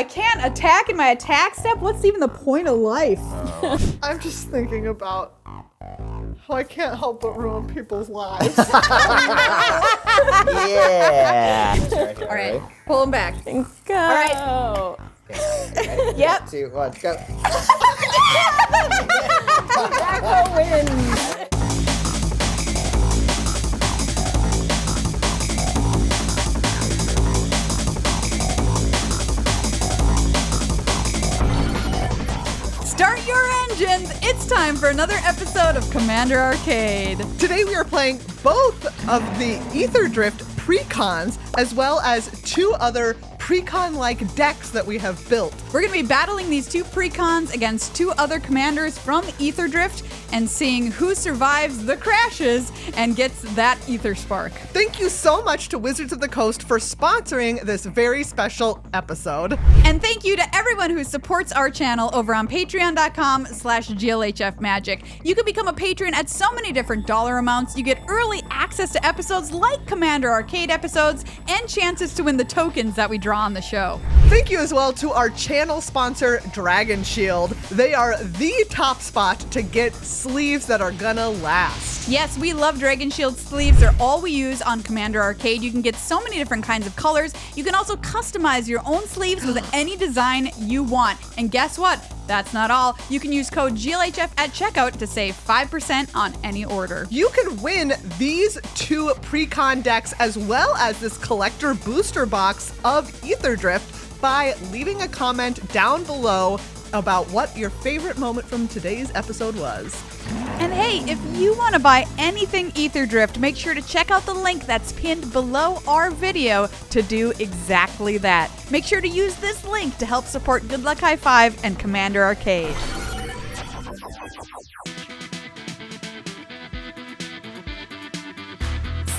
I can't attack in my attack step? What's even the point of life? I'm just thinking about how I can't help but ruin people's lives. Yeah. All right, pull him back. Go. All right. Okay, Yep. 2, 1, go. Jackal wins. Start your engines. It's time for another episode of Commander Arcade. Today we are playing both of the Aetherdrift precons as well as 2 other precon-like decks that we have built. We're going to be battling these 2 precons against 2 other commanders from Aetherdrift and seeing who survives the crashes and gets that Aether Spark. Thank you so much to Wizards of the Coast for sponsoring this very special episode. And thank you to everyone who supports our channel over on patreon.com/GLHFmagic. You can become a patron at so many different dollar amounts. You get early access to episodes like Commander Arcade episodes and chances to win the tokens that we draw on the show. Thank you as well to our channel sponsor, Dragon Shield. They are the top spot to get sleeves that are gonna last. Yes, we love Dragon Shield sleeves. They're all we use on Commander Arcade. You can get so many different kinds of colors. You can also customize your own sleeves with any design you want. And guess what? That's not all. You can use code GLHF at checkout to save 5% on any order. You can win these 2 precon decks as well as this collector booster box of Aetherdrift by leaving a comment down below about what your favorite moment from today's episode was. And hey, if you want to buy anything Aetherdrift, make sure to check out the link that's pinned below our video to do exactly that. Make sure to use this link to help support Good Luck High Five and Commander Arcade.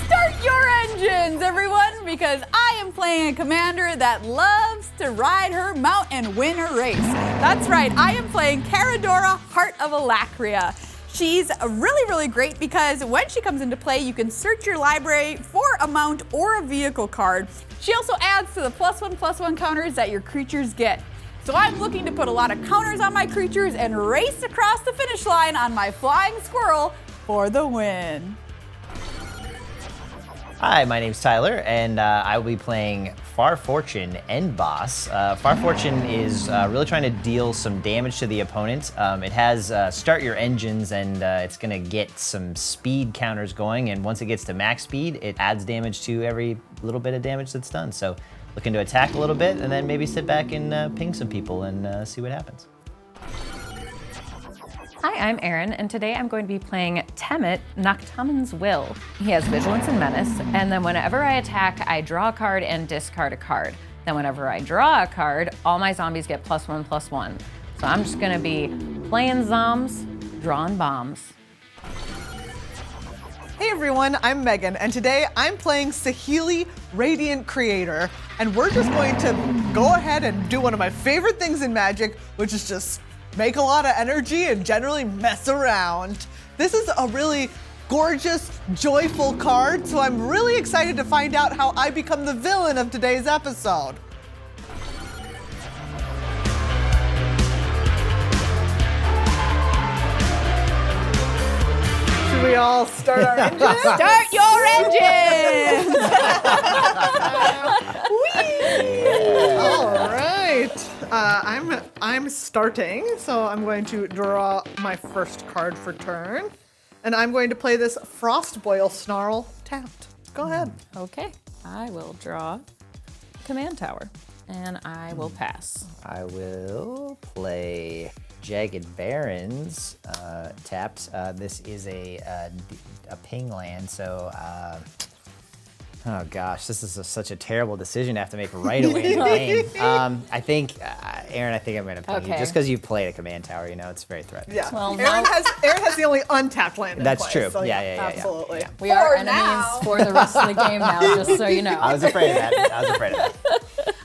Start your engines, everyone, because I am playing a commander that loves to ride her mount and win a race. That's right, I am playing Caradora, Heart of Alacria. She's really, really great because when she comes into play, you can search your library for a mount or a vehicle card. She also adds to the +1/+1 counters that your creatures get. So I'm looking to put a lot of counters on my creatures and race across the finish line on my flying squirrel for the win. Hi, my name's Tyler, and I will be playing Far Fortune End Boss. Far Fortune is really trying to deal some damage to the opponent. It has start your engines, and it's gonna get some speed counters going, and once it gets to max speed, it adds damage to every little bit of damage that's done. So looking to attack a little bit, and then maybe sit back and ping some people and see what happens. Hi, I'm Erin, and today I'm going to be playing Temmet, Noctamon's Will. He has Vigilance and Menace, and then whenever I attack, I draw a card and discard a card. Then whenever I draw a card, all my zombies get +1/+1. So I'm just gonna be playing zombs, drawing bombs. Hey everyone, I'm Megan, and today I'm playing Saheeli, Radiant Creator, and we're just going to go ahead and do one of my favorite things in Magic, which is just make a lot of energy and generally mess around. This is a really gorgeous, joyful card, so I'm really excited to find out how I become the villain of today's episode. Should we all start our engines? Start your engines! All right. I'm starting, so I'm going to draw my first card for turn, and I'm going to play this Frostboil Snarl tapped. Go ahead. Okay, I will draw Command Tower, and I will pass. I will play Jagged Barrens tapped. This is a ping land, so oh gosh, this is such a terrible decision to have to make right away in the game. I think, Erin, I think I'm gonna ping you. Okay. Just because you played a command tower, you know, it's very threatening. Yeah. Well, Erin has the only untapped land in That's play, true. so Yeah. absolutely. Yeah. We are For enemies now. for the rest of the game now, just so you know. I was afraid of that.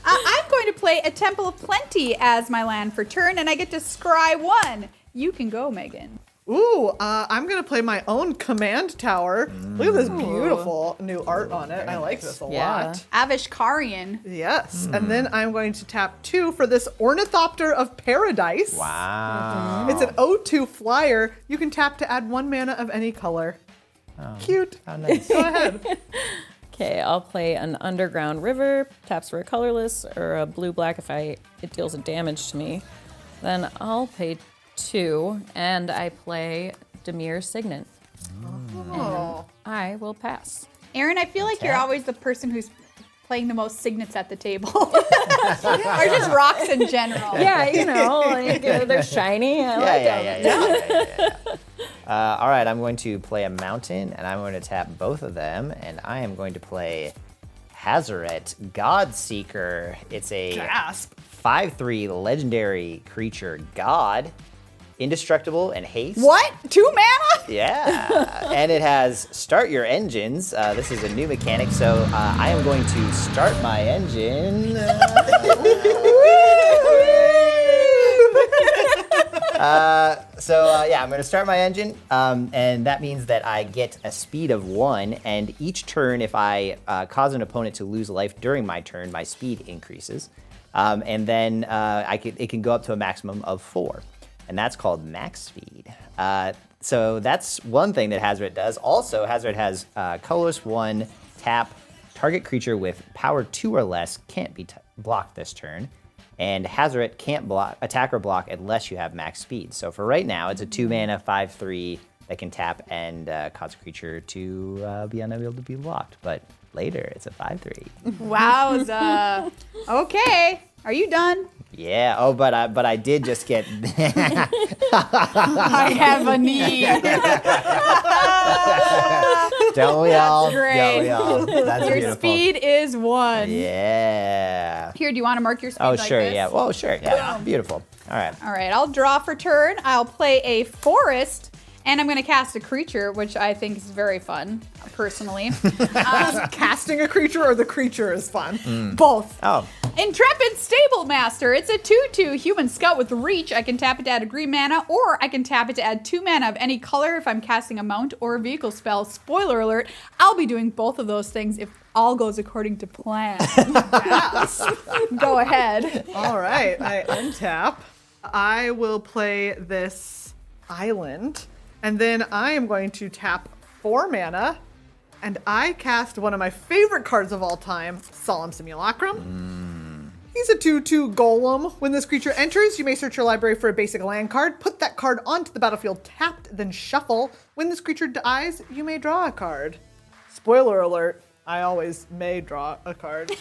I'm going to play a Temple of Plenty as my land for turn, and I get to scry 1. You can go, Megan. Ooh, I'm gonna play my own command tower. Look at this beautiful new art on it. I like this a lot. Avishkarian. Yes, and then I'm going to tap 2 for this Ornithopter of Paradise. Wow. It's an 0/2 flyer. You can tap to add 1 mana of any color. Cute. How nice. Go ahead. Okay, I'll play an Underground River, taps for a colorless or a blue-black if it deals a damage to me. Then I'll pay 2, and I play Dimir Signet. Oh. I will pass. Erin, I feel like you're always the person who's playing the most signets at the table. Or just rocks in general. Yeah, you know, like, they're shiny. I like them. All right, I'm going to play a mountain, and I'm going to tap both of them, and I am going to play Hazoret, Godseeker. It's a Gasp. 5/3 legendary creature god, indestructible and haste. What? 2 mana? Yeah, and it has start your engines. This is a new mechanic, so I am going to start my engine. I'm going to start my engine, and that means that I get a speed of 1, and each turn, if I cause an opponent to lose life during my turn, my speed increases. And then it can go up to a maximum of 4, and that's called max speed. So that's one thing that Hazoret does. Also, Hazoret has colorless 1, tap, target creature with power 2 or less can't be blocked this turn. And Hazoret can't attack or block unless you have max speed. So for right now, it's a 2 mana 5/3 that can tap and cause a creature to be unable to be blocked. But later, it's a 5/3. Wowza. Okay. Are you done? Yeah. Oh, but I did just get. I have a need. Don't we all? great. Don't we all? That's Your beautiful. speed is 1. Yeah. Here, do you want to mark your speed Oh, like sure. this? Yeah. Oh, sure. Yeah. Beautiful. All right. All right, I'll draw for turn. I'll play a forest, and I'm going to cast a creature, which I think is very fun, personally. Casting a creature or the creature is fun? Both. Oh. Intrepid Stable Master. It's a 2/2 human scout with reach. I can tap it to add a green mana, or I can tap it to add 2 mana of any color if I'm casting a mount or a vehicle spell. Spoiler alert, I'll be doing both of those things if all goes according to plan. Yes. Go ahead. All right, I untap. I will play this island, and then I am going to tap 4 mana, and I cast one of my favorite cards of all time, Solemn Simulacrum. He's a 2/2 golem. When this creature enters, you may search your library for a basic land card, put that card onto the battlefield tapped, then shuffle. When this creature dies, you may draw a card. Spoiler alert, I always may draw a card. You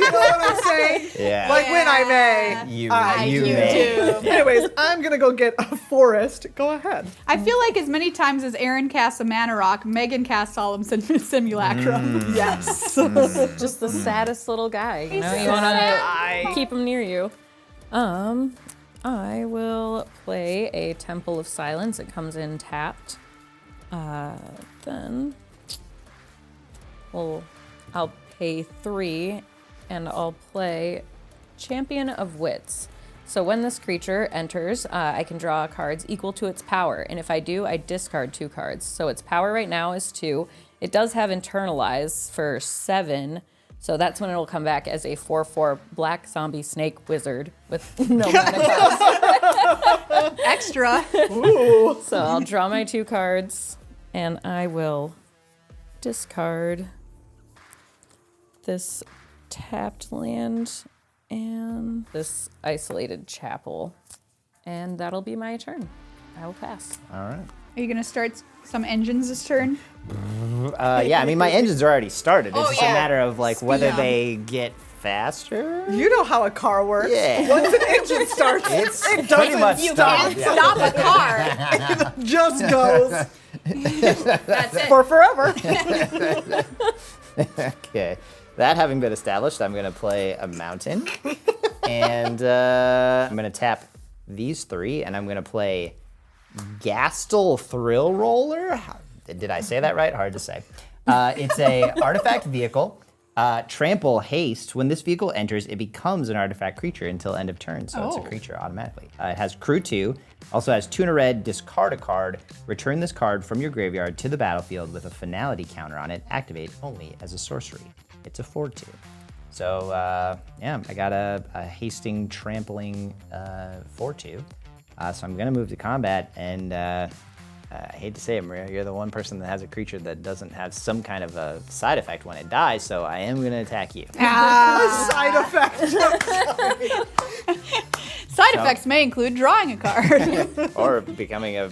know what I'm saying? Yeah. Like when I may. You do. may. Anyways, I'm gonna go get a forest. Go ahead. I feel like as many times as Erin casts a mana rock, Megan casts Solemn Simulacrum. Yes. Just the saddest little guy. You know, you so want sad. to keep him near you. I will play a Temple of Silence. It comes in tapped. Then I'll pay 3, and I'll play Champion of Wits. So when this creature enters, I can draw cards equal to its power, and if I do, I discard 2 cards. So its power right now is 2. It does have Internalize for 7, so that's when it'll come back as a 4/4 black zombie snake wizard with no mana cost. Extra. Ooh. So I'll draw my 2 cards, and I will discard this tapped land and this isolated chapel. And that'll be my turn. I will pass. All right. Are you going to start some engines this turn? Yeah, I mean, my engines are already started. It's just a yeah. matter of like whether they get faster. You know how a car works. Yeah. Once an engine starts, It's it pretty much You stopped. can't stop a car. it just goes That's it. for forever. Okay. That having been established, I'm going to play a mountain. And I'm going to tap these 3, and I'm going to play Gastel Thrill Roller. Did I say that right? Hard to say. It's a artifact vehicle. Trample Haste. When this vehicle enters, it becomes an artifact creature until end of turn, so it's a creature automatically. It has crew 2, also has 2 and a red, discard a card, return this card from your graveyard to the battlefield with a finality counter on it, activate only as a sorcery. It's a 4/2. So yeah, I got a hasting, trampling 4/2. So I'm gonna move to combat, and I hate to say it, Maria, you're the one person that has a creature that doesn't have some kind of a side effect when it dies, so I am gonna attack you. Side effect. Side effects may include drawing a card. Or becoming a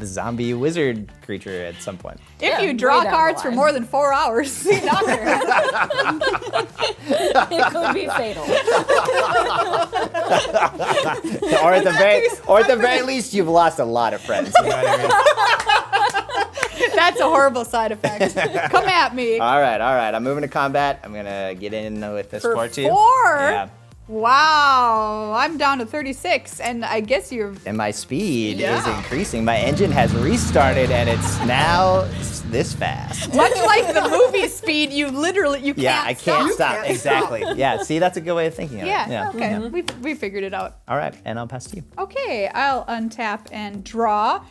zombie wizard creature at some point. If you draw cards for more than 4 hours. It could be fatal. Or at the very least, you've lost a lot of friends. You know what I mean? That's a horrible side effect. Come at me. All right. I'm moving to combat. I'm gonna get in with this For 4/2. 4? Yeah. Wow, I'm down to 36, and I guess you're... And my speed is increasing. My engine has restarted, and it's now this fast. Much like the movie Speed, you can't Yeah, I can't stop. can't Exactly. Yeah, see, that's a good way of thinking of it. Yeah, okay, Yeah. we figured it out. All right, and I'll pass to you. Okay, I'll untap and draw.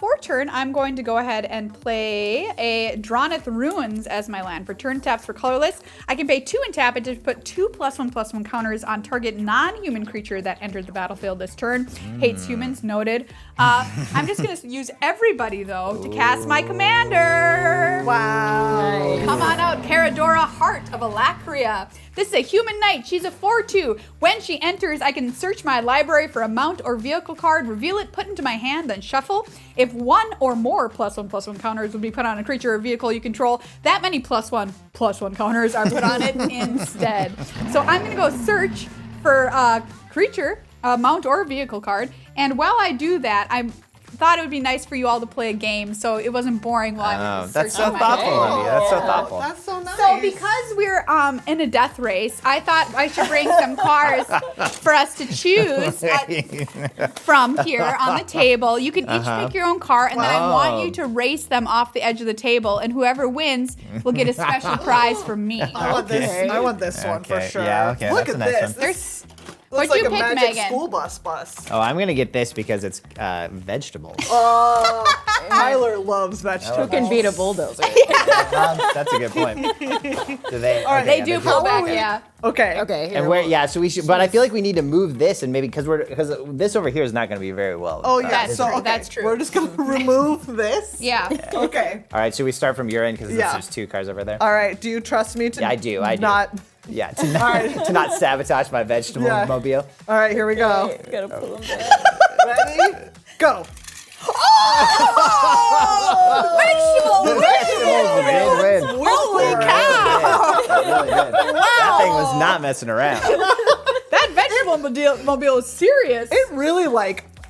For turn, I'm going to go ahead and play a Draweth Ruins as my land. For turn taps for colorless, I can pay 2 and tap it to put 2 +1/+1 counters on target non-human creature that entered the battlefield this turn. Hates humans, noted. I'm just gonna use everybody though to cast my commander. Wow. Come on out, Caradora, Heart of Alacria. This is a human knight. She's a 4/2. When she enters, I can search my library for a mount or vehicle card, reveal it, put into my hand, then shuffle. If 1 or more +1/+1 counters would be put on a creature or vehicle you control, that many +1/+1 counters are put on it instead. So I'm gonna go search for a creature, a mount or a vehicle card, and while I do that, I thought it would be nice for you all to play a game so it wasn't boring while I was That's so searching my thoughtful game. of you. That's so thoughtful. That's so nice. So because we're in a death race, I thought I should bring some cards for us to choose from here on the table. You can each pick your own card, and then I want you to race them off the edge of the table, and whoever wins will get a special prize from me. I want this one for Okay, sure. yeah, okay, Look that's at a nice this. one. There's Looks What'd like you a pick, magic Meghan? school bus. Oh, I'm gonna get this because it's vegetables. Tyler loves vegetables. Who can beat a bulldozer? That's a good point. Do they? All right, they do pull back, yeah. Okay. Okay. Here And where? Yeah. So we should. But I feel like we need to move this, and maybe because this over here is not going to be very well. Oh yeah. That's So true, okay, that's true. We're just gonna remove this. Yeah. Okay. All right. Should we start from your end because Yeah. there's 2 cards over there? All right. Do you trust me to? Yeah, I do. Not. Yeah. To not sabotage my vegetable Yeah. mobile. All right. Here we go. Gotta pull them back. Ready? Go. Vegetables did win. Holy cow! Really did. That thing was not messing around. That vegetable mobile is serious. It really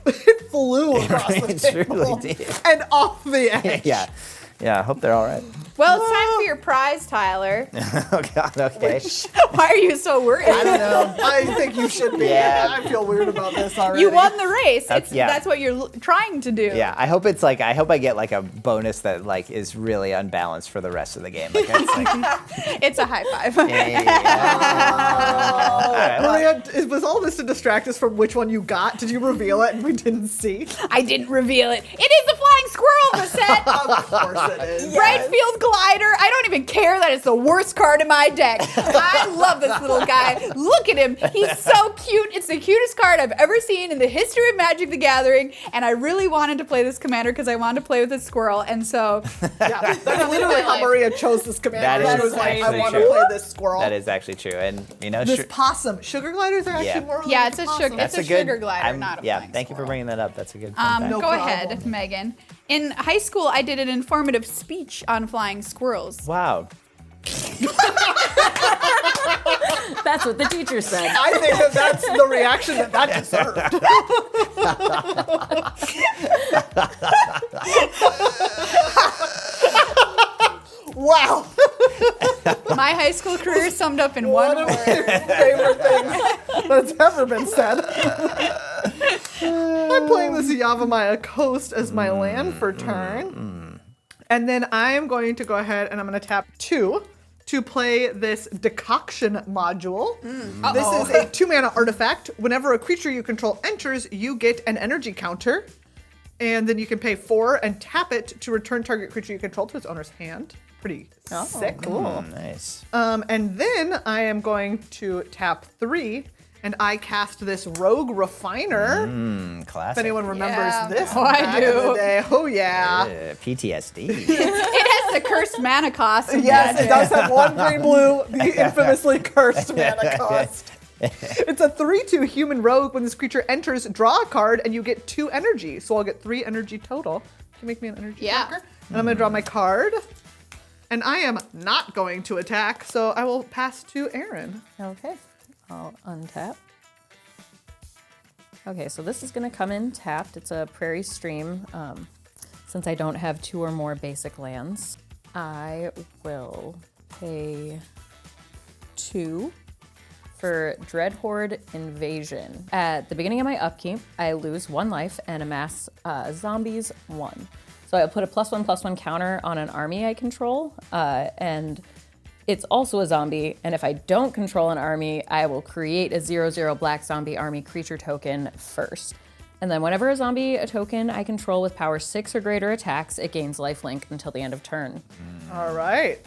it flew across the It table truly did. and off the edge. Yeah. Yeah. I hope they're all right. Well, it's time for your prize, Tyler. Oh God. Okay. Why are you so worried? I don't know. I think you should be. Yeah. I feel weird about this already. You won the race. Yeah. That's what you're trying to do. Yeah, I hope I hope I get like a bonus that like is really unbalanced for the rest of the game. Like, it's like, It's a high five. All right, well, Maria, was all this to distract us from which one you got? Did you reveal it and we didn't see? I didn't reveal it. It is the flying squirrel of the set. Of course it is. Brightfield Glider. I don't even care that it's the worst card in my deck. I love this little guy. Look at him. He's so cute. It's the cutest card I've ever seen in the history of Magic the Gathering. And I really wanted to play this commander because I wanted to play with a squirrel. And so, Yeah, that's literally how Maria chose this commander. That She is was like, I actually want to true. play this squirrel. that is actually true, and you know, This possum. Sugar gliders are actually Yeah. more yeah, like it's a possum. sugar. that's It's a a good. sugar glider, not a yeah, flying thank you for squirrel. bringing that up. That's a good. Fun fact. No Go problem. ahead, Megan. In high school, I did an informative speech on flying squirrels. Wow. That's what the teacher said. I think that's the reaction that deserved. Wow. My high school career summed up in One one of word. my favorite things that's ever been said. I'm playing this Yavimaya Coast as my land for turn. And then I'm going to go ahead and I'm going to tap 2 to play this decoction module. This is a 2-mana artifact. Whenever a creature you control enters, you get an energy counter. And then you can pay 4 and tap it to return target creature you control to its owner's hand. Pretty sick. Cool. Nice. And then I am going to tap 3, and I cast this Rogue Refiner. Classic. If anyone remembers this Oh, from I back in do. the day. Oh, yeah. PTSD. It has the cursed mana cost. Yes, it does have 1 green blue, the infamously cursed mana cost. It's a 3/2 human rogue. When this creature enters, draw a card, and you get 2 energy. So I'll get 3 energy total. Can you make me an energy tracker? And I'm going to draw my card. And I am not going to attack, so I will pass to Erin. Okay, I'll untap. Okay, so this is gonna come in tapped. It's a prairie stream. Since I don't have 2 or more basic lands, I will pay 2 for Dreadhorde Invasion. At the beginning of my upkeep, I lose 1 life and amass zombies 1. So I'll put a +1/+1 counter on an army I control, and it's also a zombie. And if I don't control an army, I will create a 0/0 black zombie army creature token first. And then whenever a zombie token I control with power 6 or greater attacks, it gains lifelink until the end of turn. All right.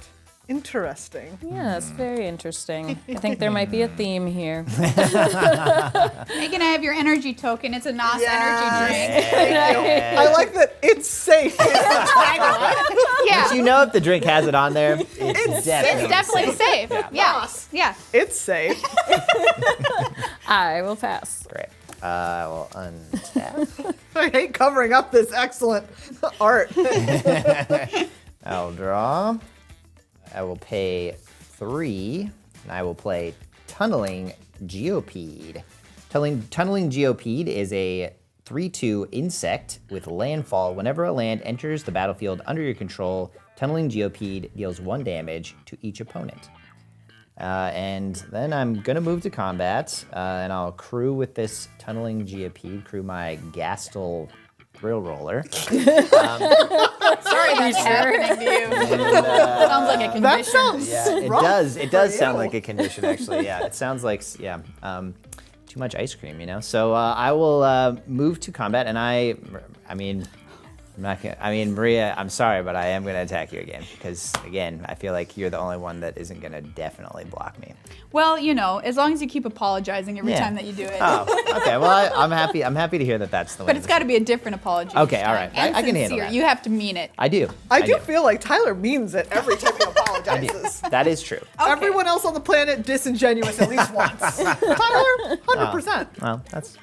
Interesting. Yes, very interesting. I think there might be a theme here. Megan, I have your energy token. It's a NOS energy drink. Thank you. I like that it's safe. Yeah. But you know if the drink has it on there, it's definitely It's definitely safe. Yeah. Yeah. It's safe. I will pass. Great. I will untap. I hate covering up this excellent art. I'll draw. I will pay 3, and I will play Tunneling Geopede. Tunneling Geopede is a 3/2 insect with landfall. Whenever a land enters the battlefield under your control, Tunneling Geopede deals 1 damage to each opponent. And then I'm gonna move to combat, and I'll crew with this Tunneling Geopede, crew my Gastel Thrill Roller. Sorry that's happening to you. Sounds like a condition. That sounds rough It does for sound you. like a condition, actually. Yeah, it sounds like, too much ice cream, you know? So I will move to combat, and Maria, I'm sorry, but I am going to attack you again, because, again, I feel like you're the only one that isn't going to definitely block me. Well, you know, as long as you keep apologizing every time that you do it. Oh, okay. Well, I'm happy to hear that that's the way. But it's got to be a different apology. Okay, each all time. right. And I can handle sincere. that. You have to mean it. I do. I do feel like Tyler means it every time he I do. apologizes. That is true. Okay. Everyone else on the planet disingenuous at least once. Tyler, 100%. Well, that's...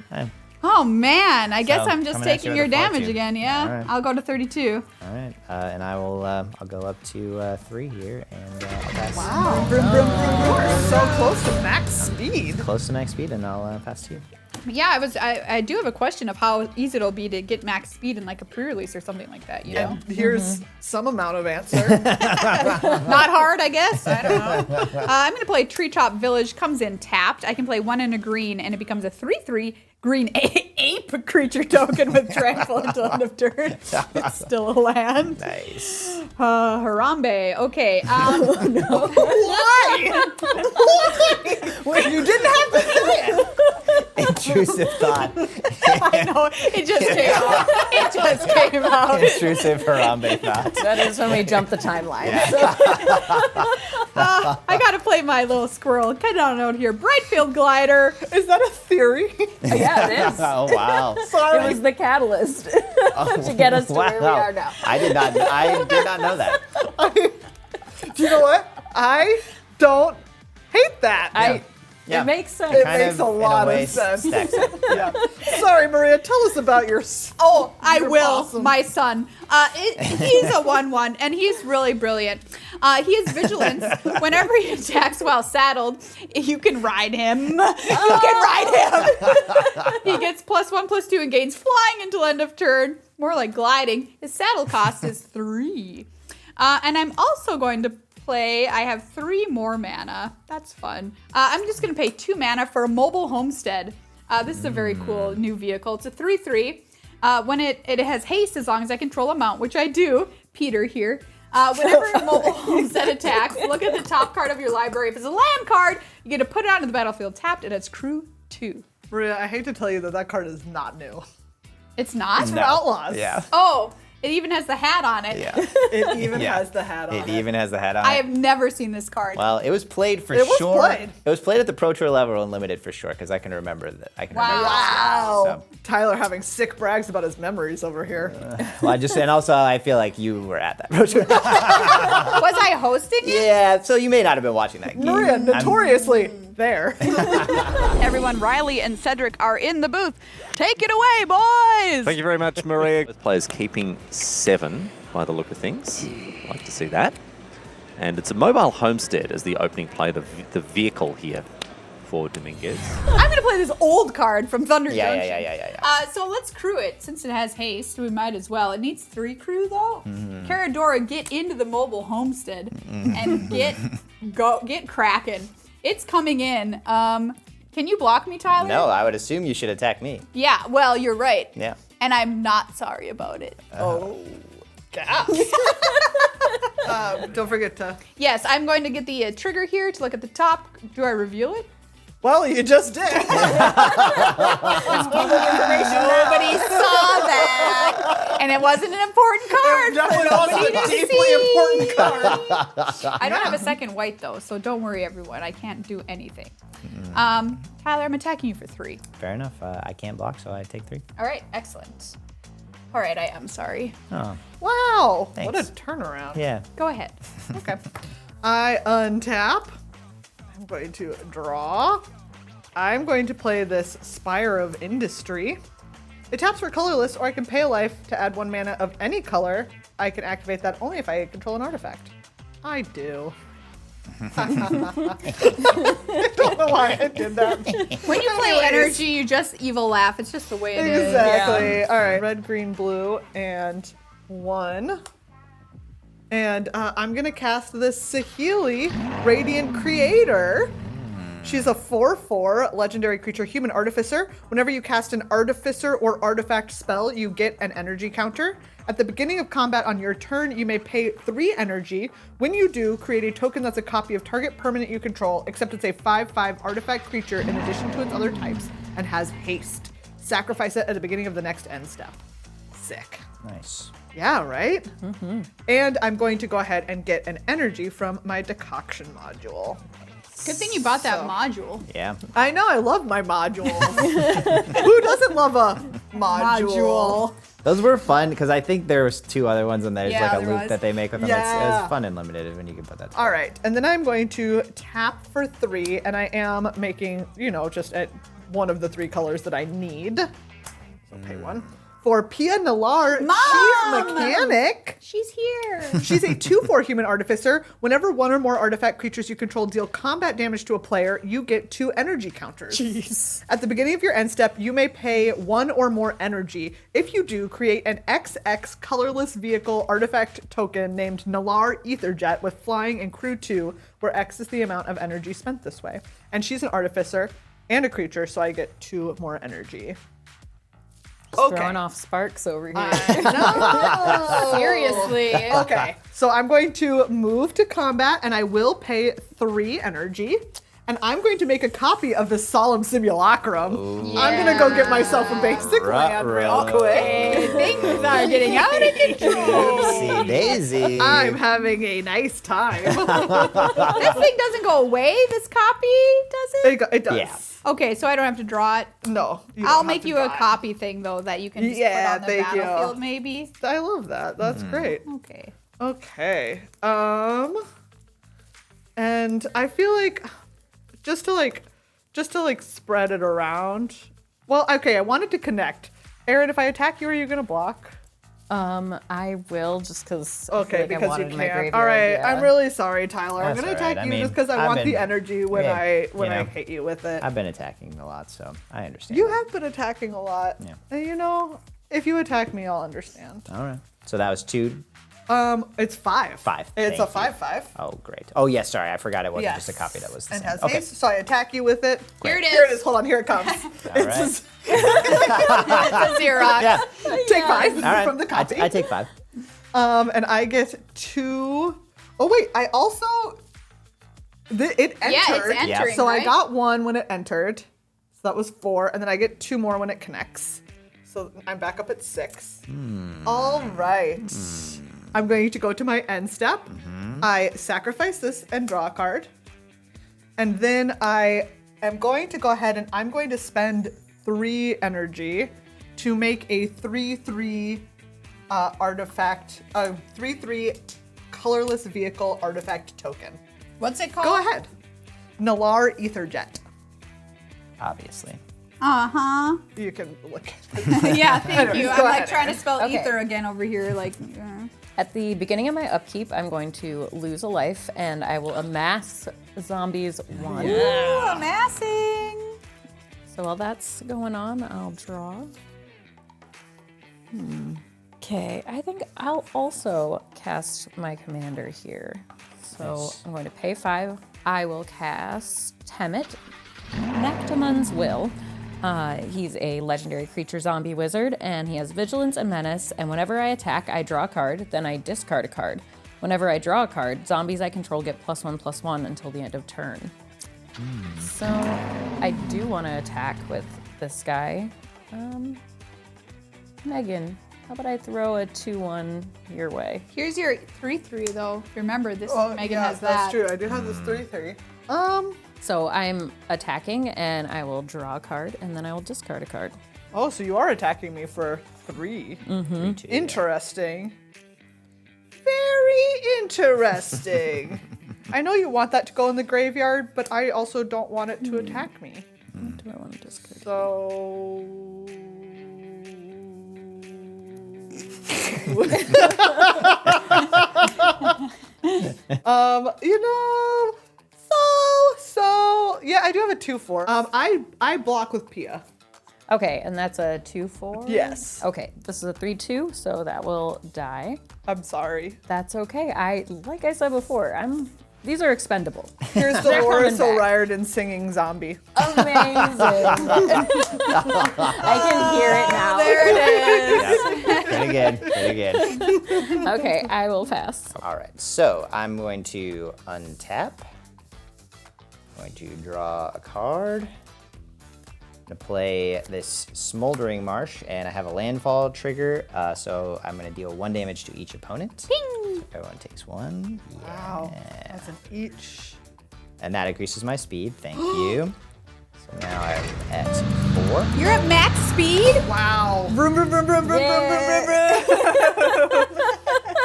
Oh man, I guess So, I'm just coming at you taking with your a damage fortune. again. Yeah, All right. I'll go to 32. All right, and I will. I'll go up to 3 here, and I'll pass. Wow. Vroom, vroom, vroom, vroom. We're so close to max speed. Close to max speed, and I'll pass to you. Yeah, I do have a question of how easy it'll be to get max speed in like a pre-release or something like that. You know, And here's some amount of answer. not hard, I guess. I don't know. I'm gonna play Treetop Village. Comes in tapped. I can play 1 and a green, and it becomes a 3/3 green ape creature token with trample until end of turn. It's still a land. Nice. Harambe. Okay. Why? Why? You didn't have to say it. Intrusive thought. I know. It just came out. It just came out. Intrusive Harambe thought. That is when we jump the timeline. I gotta play my little squirrel. Cut down out here. Brightfield Glider. Is that a theory? Yeah, it is. Oh wow. Sorry. It was the catalyst to get us to where we are now. I did not know that. Do you know what? I don't hate that. Yeah. It makes sense. It Kind makes of, a in lot way, of sense. stacks it. Yeah. Sorry, Maria. Tell us about your. Oh, I You're will. awesome. My son. He's a 1/1, and he's really brilliant. He has vigilance. Whenever he attacks while saddled, you can ride him. You can ride him. He gets +1/+2 and gains flying until end of turn. More like gliding. His saddle cost is 3. And I'm also going to play. I have 3 more mana. That's fun. I'm just going to pay 2 mana for a mobile homestead. This is a very cool new vehicle. It's a 3/3. When it has haste as long as I control a mount, which I do, Peter here. Whenever a mobile homestead attacks, look at the top card of your library. If it's a land card, you get to put it onto the battlefield tapped, and it's crew 2. Maria, I hate to tell you that card is not new. It's not? It's from Outlaws. Yeah. Oh, it even has the hat on it. Yeah. It even has the hat on it. It even has the hat on I it. have never seen this card. Well, it was played for It was sure. played. It was played at the Pro Tour level unlimited for sure, because I can remember that. Wow. So. Tyler having sick brags about his memories over here. Well, and also I feel like you were at that Pro Tour. Was I hosting it? Yeah, so you may not have been watching that game. Maria, notoriously there. Everyone, Riley and Cedric are in the booth. Take it away, boys! Thank you very much, Maria. Both players keeping 7 by the look of things. Like to see that. And it's a mobile homestead as the opening play, the vehicle here for Dominguez. I'm going to play this old card from Thunder Junction. Yeah. So let's crew it. Since it has haste, we might as well. It needs 3 crew, though. Caradora, get into the mobile homestead and get cracking. It's coming in. Can you block me, Tyler? No, I would assume you should attack me. Yeah, well, you're right. Yeah. And I'm not sorry about it. Oh, gas. Don't forget to. Yes, I'm going to get the trigger here to look at the top. Do I reveal it? Well, you just did. Nobody saw that. And it wasn't an important card. Definitely Nobody was a to deeply see. important card. I don't have a second white, though, so don't worry, everyone. I can't do anything. Tyler, I'm attacking you for 3. Fair enough. I can't block, so I take 3. All right, excellent. All right, I am sorry. Oh, Wow, Thanks. what a turnaround. yeah. Go ahead. Okay. I untap. I'm going to draw. I'm going to play this Spire of Industry. It taps for colorless, or I can pay a life to add 1 mana of any color. I can activate that only if I control an artifact. I do. I don't know why I did that. When you play energy, you just evil laugh. It's just the way it is. Exactly. All right. Red, green, blue, and 1. And I'm going to cast this Saheeli, Radiant Creator. She's a 4/4 legendary creature, human artificer. Whenever you cast an artificer or artifact spell, you get an energy counter. At the beginning of combat on your turn, you may pay 3 energy. When you do, create a token that's a copy of target permanent you control, except it's a 5/5 artifact creature in addition to its other types, and has haste. Sacrifice it at the beginning of the next end step. Sick. Nice. Yeah, right? And I'm going to go ahead and get an energy from my decoction module. Good thing you bought that module. Yeah. I know, I love my modules. Who doesn't love a module? Those were fun because I think there was 2 other ones, and there's Yeah, like a there loop was. that they make with them. Yeah. It's fun and limited when you can put that together. All right, and then I'm going to tap for 3, and I am making, just at one of the 3 colors that I need. So pay 1. For Pia Nalar, Mom! Chief Mechanic. She's here. She's a 2/4 human artificer. Whenever 1 or more artifact creatures you control deal combat damage to a player, you get 2 energy counters. Jeez. At the beginning of your end step, you may pay 1 or more energy. If you do, create an XX colorless vehicle artifact token named Nalar Aetherdrift with flying and crew 2, where X is the amount of energy spent this way. And she's an artificer and a creature, so I get 2 more energy. Throwing off sparks over here. No. Seriously. Okay, so I'm going to move to combat, and I will pay 3 energy. And I'm going to make a copy of the Solemn Simulacrum. I'm going to go get myself a basic land real quick. Hey, things are getting out of control. Oopsie daisy. I'm having a nice time. This thing doesn't go away, this copy, does it? It does. Yeah. Okay, so I don't have to draw it. No. you I'll don't have make to you a draw it. copy thing, though, that you can just Yeah, put on the thank you. battlefield, maybe. I love that. That's great. Okay. Okay. And I feel like just to spread it around. Well, okay, I wanted to connect. Erin, if I attack you, are you gonna block? I will just because. Okay, because I you wanted my can't. graveyard, All right, yeah. I'm really sorry, Tyler. I'm That's gonna all right. attack I you mean, just because I I've want the been- energy when yeah, I hit you with it. I've been attacking a lot, so I understand. You have been attacking a lot. Yeah. And if you attack me, I'll understand. All right. So that was 2. It's 5. 5. It's Thank a 5/5. Oh, great. Oh, yes. Sorry, I forgot it wasn't Yes. just a copy. That was the And same. has Okay. haste, so I attack you with it. Here it is. Here it is. Hold on, here it comes. All It's right. It's a Xerox. Yeah. take 5 All right. from the copy. I take 5. And I get 2. Oh wait, I also it entered. Yeah, it's entering, So I right? got 1 when it entered. So that was 4, and then I get 2 more when it connects. So I'm back up at 6. All right. I'm going to go to my end step. I sacrifice this and draw a card. And then I am going to go ahead and I'm going to spend 3 energy to make a 3/3 artifact, 3/3 colorless vehicle artifact token. What's it called? Go ahead. Nalar Aetherdrift. Obviously. Uh-huh. You can look at it. Yeah, thank you. Go I'm like ahead, trying to spell Okay. ether again over here. Like, At the beginning of my upkeep, I'm going to lose a life, and I will amass zombies 1. ooh, amassing. So while that's going on, I'll draw. Okay, I think I'll also cast my commander here. So Nice. I'm going to pay 5. I will cast Temmet, Noctamon's Will. He's a legendary creature zombie wizard, and he has vigilance and menace, and whenever I attack, I draw a card, then I discard a card. Whenever I draw a card, zombies I control get +1/+1 until the end of turn. So I do want to attack with this guy. Megan, how about I throw a 2/1 your way? Here's your 3/3 though. Remember, this Megan yeah, has that. That's true. I do have this 3/3. So I'm attacking, and I will draw a card, and then I will discard a card. Oh, so you are attacking me for 3. 3/2. Interesting. Very interesting. I know you want that to go in the graveyard, but I also don't want it to attack me. What do I want to discard? So. You know, so yeah, I do have a 2/4. I block with Pia. Okay, and that's a 2/4? Yes. Okay, this is a 3/2, so that will die. I'm sorry. That's okay. Like I said before, these are expendable. Here's They're Dolores coming back. O'Riordan singing "Zombie." Amazing. I can hear it now. There it is. Pretty good. Pretty good. Okay, I will pass. All right. So I'm going to untap. I'm going to draw a card. I'm going to play this Smoldering Marsh, and I have a landfall trigger, so I'm going to deal 1 damage to each opponent. Ping. So everyone takes 1. Wow, that's an each. And that increases my speed. Thank you. So now I'm at 4. You're at max speed? Wow. Vroom, vroom, vroom, vroom, vroom, vroom, vroom, vroom.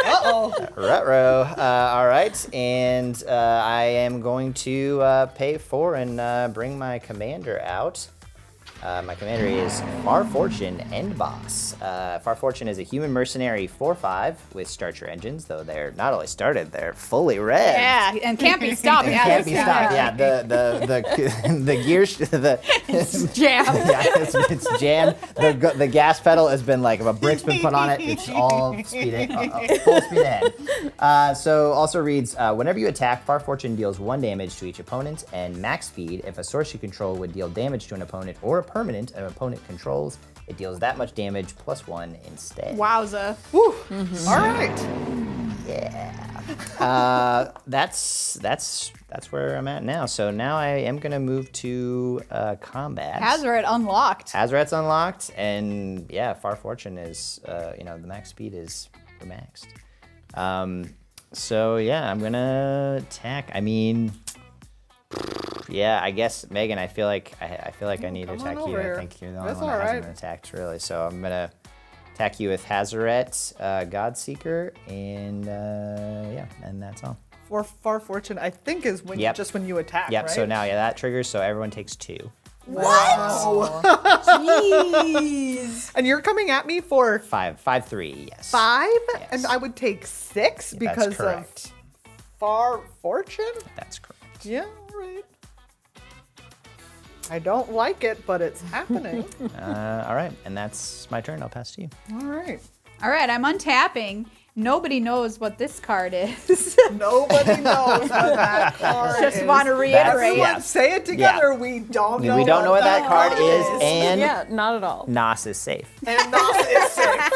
Uh-oh. Ruh-roh. All right. And I am going to pay 4 and bring my commander out. My commander is Farfortune End Boss. Farfortune is a human mercenary 4/5 with start your engines, though they're not only started, they're fully red. Yeah, and can't be stopped. Yeah, Can't be that's stopped. right. Yeah, the gears, Jam. yeah, it's jammed. The gas pedal has been like, if a brick's been put on it, it's all full speed ahead. So also reads, whenever you attack, Farfortune deals 1 damage to each opponent, and max speed, if a source you control would deal damage to an opponent or a permanent an opponent controls, it deals that much damage +1 instead. Wowza. Whew. All right. Yeah. That's where I'm at now. So now I am gonna move to combat. Hazoret unlocked. Hazoret's unlocked, and yeah, Farfortune is, the max speed is maxed. So yeah, I'm gonna attack. I mean, yeah, I guess Megan. I feel like I need to Come on attack you. over here. I think you're the only That's one that all hasn't right. been attacked, really. So I'm gonna attack you with Hazoret, Godseeker, and and that's all. For Farfortune, I think is when Yep. just when you attack, Yep. right? So now that triggers. So everyone takes 2. Wow. Jeez. And you're coming at me for 5/3. Yes. 5, Yes. and I would take 6 because That's correct. of Farfortune. That's correct. Yeah, all right. I don't like it, but it's happening. All right, and that's my turn. I'll pass to you. All right. All right, I'm untapping. Nobody knows what this card is. Nobody knows what that card is. Just want to reiterate. Everyone Yeah. say it together. We don't know. We don't know what that card is, and Yeah, not at all. Nos is safe. And Nas is safe.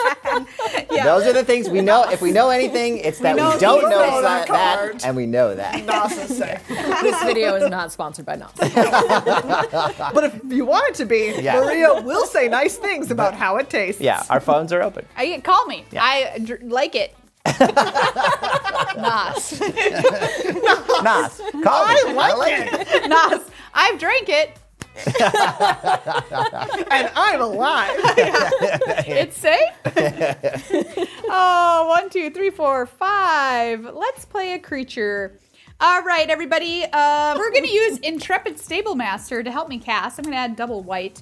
Those are the things we know. If we know anything, it's that we don't know that, card. and we know that. NASA's safe. This video is not sponsored by NASA. But if you want it to be, Yeah. Maria will say nice things about how it tastes. Yeah, our phones are open. Call me. Yeah. I like it. Nas. Nas, call me. I like it. Nas. I've drank it. And I'm alive. It's safe. Oh, 1, 2, 3, 4, 5. Let's play a creature. All right, everybody. We're going to use Intrepid Stablemaster to help me cast. I'm going to add double white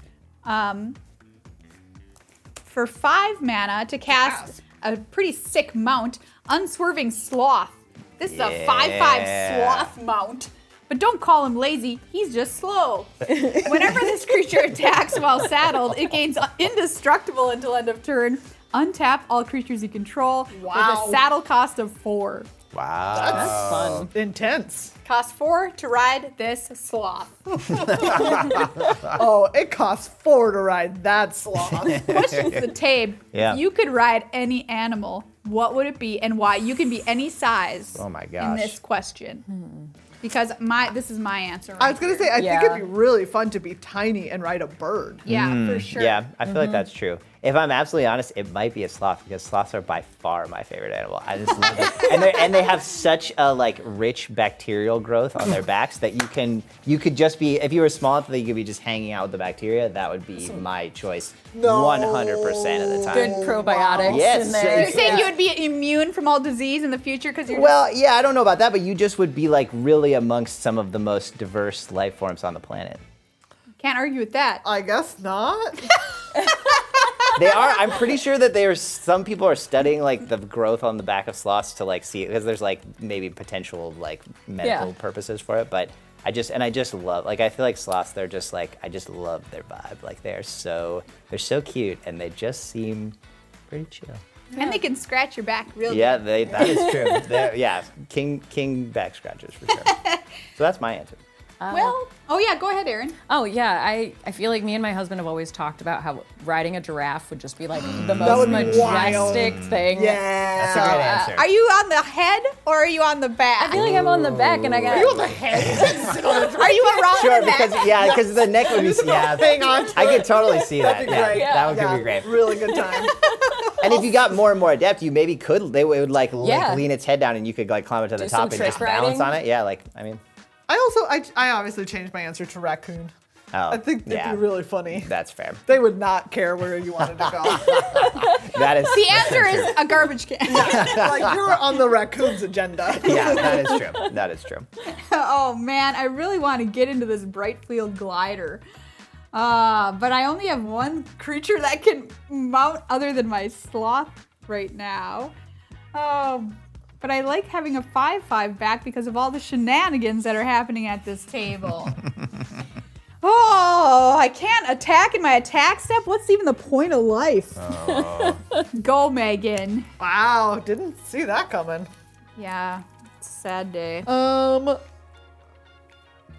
for 5 mana to cast a pretty sick mount, Unswerving Sloth. This is a 5/5 sloth mount. But don't call him lazy, he's just slow. Whenever this creature attacks while saddled, it gains indestructible until end of turn. Untap all creatures you control with a saddle cost of 4. Wow. That's fun. Intense. Cost 4 to ride this sloth. Oh, it costs 4 to ride that sloth. Questions the tape. Yeah. If you could ride any animal, what would it be and why? You can be any size Oh my in gosh. this question. Because this is my answer. I was going to say, I think Yeah. it'd be really fun to be tiny and ride a bird. Yeah, for sure. Yeah, I feel like that's true. If I'm absolutely honest, it might be a sloth because sloths are by far my favorite animal. I just love them, and they have such a rich bacterial growth on their backs that you could just be, if you were small enough that you could be just hanging out with the bacteria. That would be my choice, 100% of the time. Good probiotics Yes, in there. You're saying you would be immune from all disease in the future because you're Well, yeah, I don't know about that, but you just would be really amongst some of the most diverse life forms on the planet. can't argue with that. I guess not. They are. I'm pretty sure that some people are studying the growth on the back of sloths to see, because there's maybe potential medical purposes for it. But I just love, I feel like sloths, they're just I just love their vibe. They're so cute and they just seem pretty chill. And they can scratch your back real Yeah, good. that is true. King back scratchers for sure. So that's my answer. Well, oh yeah, go ahead, Erin. Oh yeah, I feel like me and my husband have always talked about how riding a giraffe would just be the That most would be majestic wild. thing. Yeah. That's a good answer. Are you on the head or are you on the back? I feel like I'm on the back and I got. Are you on the head? Are you around Sure, the back? because the neck would be, Hang on. I could totally see that. That'd be Yeah, great. that one could Yeah, be great. Really good time. And if you got more and more adept, you maybe they would Yeah. lean its head down and you could climb up to the Do some top and just trick balance riding. on it. Yeah, I mean, I obviously changed my answer to raccoon. I think it'd be really funny. That's fair. They would not care where you wanted to go. That is The answer is a garbage can. You're on the raccoon's agenda. Yeah, that is true. That is true. Oh man, I really want to get into this Brightfield glider. But I only have one creature that can mount other than my sloth right now. But I like having a 5/5 back because of all the shenanigans that are happening at this table. Oh, I can't attack in my attack step? What's even the point of life? Go, Megan. Wow, didn't see that coming. Yeah, it's a sad day.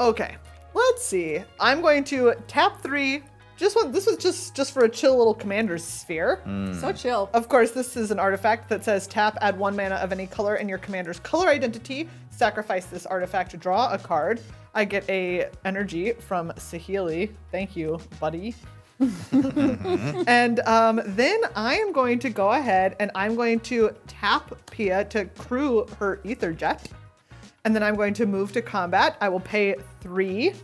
Okay, let's see. I'm going to tap 3. This was just for a chill little commander's sphere. So chill. Of course, this is an artifact that says tap, add 1 mana of any color in your commander's color identity. Sacrifice this artifact to draw a card. I get a energy from Saheeli. Thank you, buddy. And then I am going to go ahead and I'm going to tap Pia to crew her Aetherdrift. And then I'm going to move to combat. I will pay 3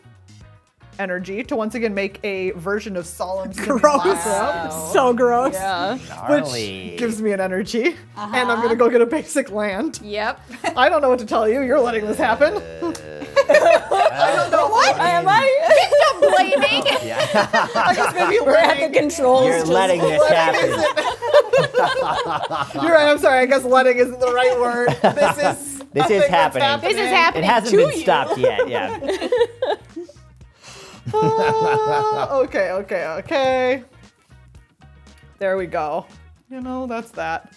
energy to once again make a version of Solemn Simulacrum. So gross. Yeah. Gnarly. Which gives me an energy. And I'm gonna go get a basic land. Yep. I don't know what to tell you. You're letting this happen. I don't know what. Am I? Blaming. I guess maybe We're at the letting. controls. You're just- letting this happen. You're right. I'm sorry. I guess letting isn't the right word. This is. This a is thing that's happening. This is happening It hasn't to been you. stopped yet. Yeah. Okay. There we go. That's that.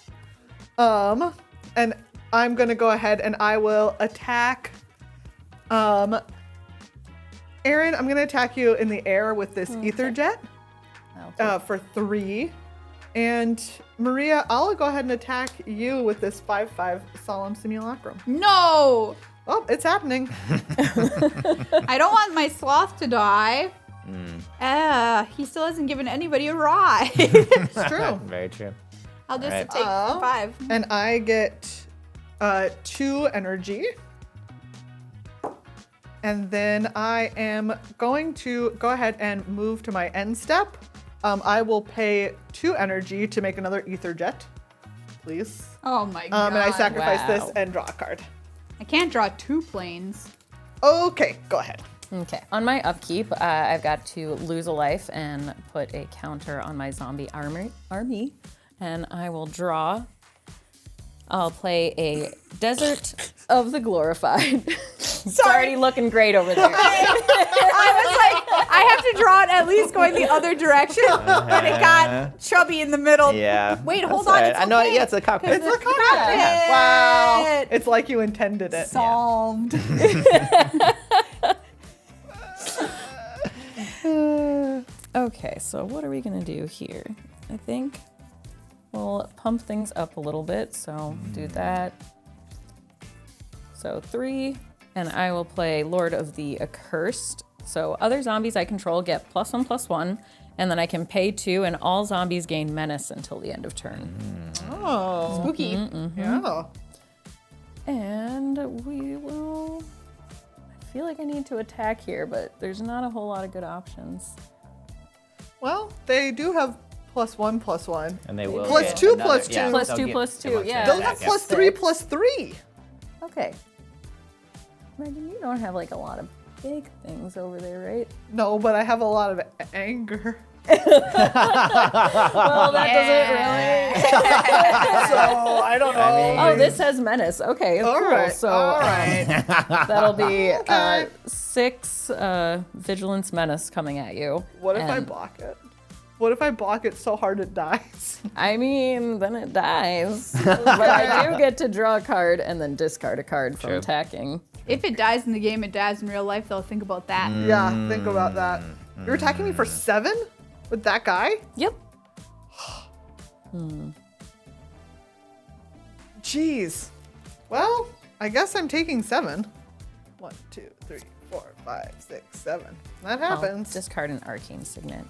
And I'm gonna go ahead and I will attack. Erin, I'm gonna attack you in the air with this Aetherdrift for 3. And Maria, I'll go ahead and attack you with this 5/5 Solemn Simulacrum. No! Oh, it's happening. I don't want my sloth to die. He still hasn't given anybody a ride. It's true. Very true. I'll just Alright. take 5. And I get 2 energy. And then I am going to go ahead and move to my end step. I will pay 2 energy to make another ether jet, please. Oh my god. And I sacrifice this wow. and draw a card. I can't draw 2 planes. Okay, go ahead. Okay. On my upkeep, I've got to lose a life and put a counter on my zombie army. And I will draw. I'll play a Desert of the Glorified. It's already looking great over there. I was like, I have to draw it at least going the other direction, but it got chubby in the middle. Yeah. Wait, hold That's on. all It's right. I know. okay. Yeah, it's a cockpit. It's a cockpit. Wow. It's like you intended it. Solved. Okay, so what are we gonna do here? I think we'll pump things up a little bit, so do that. So 3, and I will play Lord of the Accursed. So other zombies I control get +1/+1, and then I can pay 2, and all zombies gain menace until the end of turn. Oh. Spooky. Yeah. And we will. I feel like I need to attack here, but there's not a whole lot of good options. Well, they do have +1/+1. And they will. Plus get 2 another- plus yeah, 2. Plus they'll 2 get plus 2, much yeah. They'll back, have +3 +3. Okay. Megan, you don't have like a lot of big things over there, right? No, but I have a lot of anger. Well, that doesn't So I don't know. mean- really. Oh, this has menace. Okay, all cool. right. So all right. that'll be Okay. 6 vigilance menace coming at you. What if I And, block it? What if I block it so hard it dies? I mean, then it dies. But I do get to draw a card and then discard a card from True. attacking. If it dies in the game, it dies in real life, though. Think about that. Yeah, think about that. You're attacking me for 7 with that guy? Yep. Jeez. Well, I guess I'm taking 7. 1, 2, 3, 4, 5, 6, 7. That I'll happens. discard an arcane signet.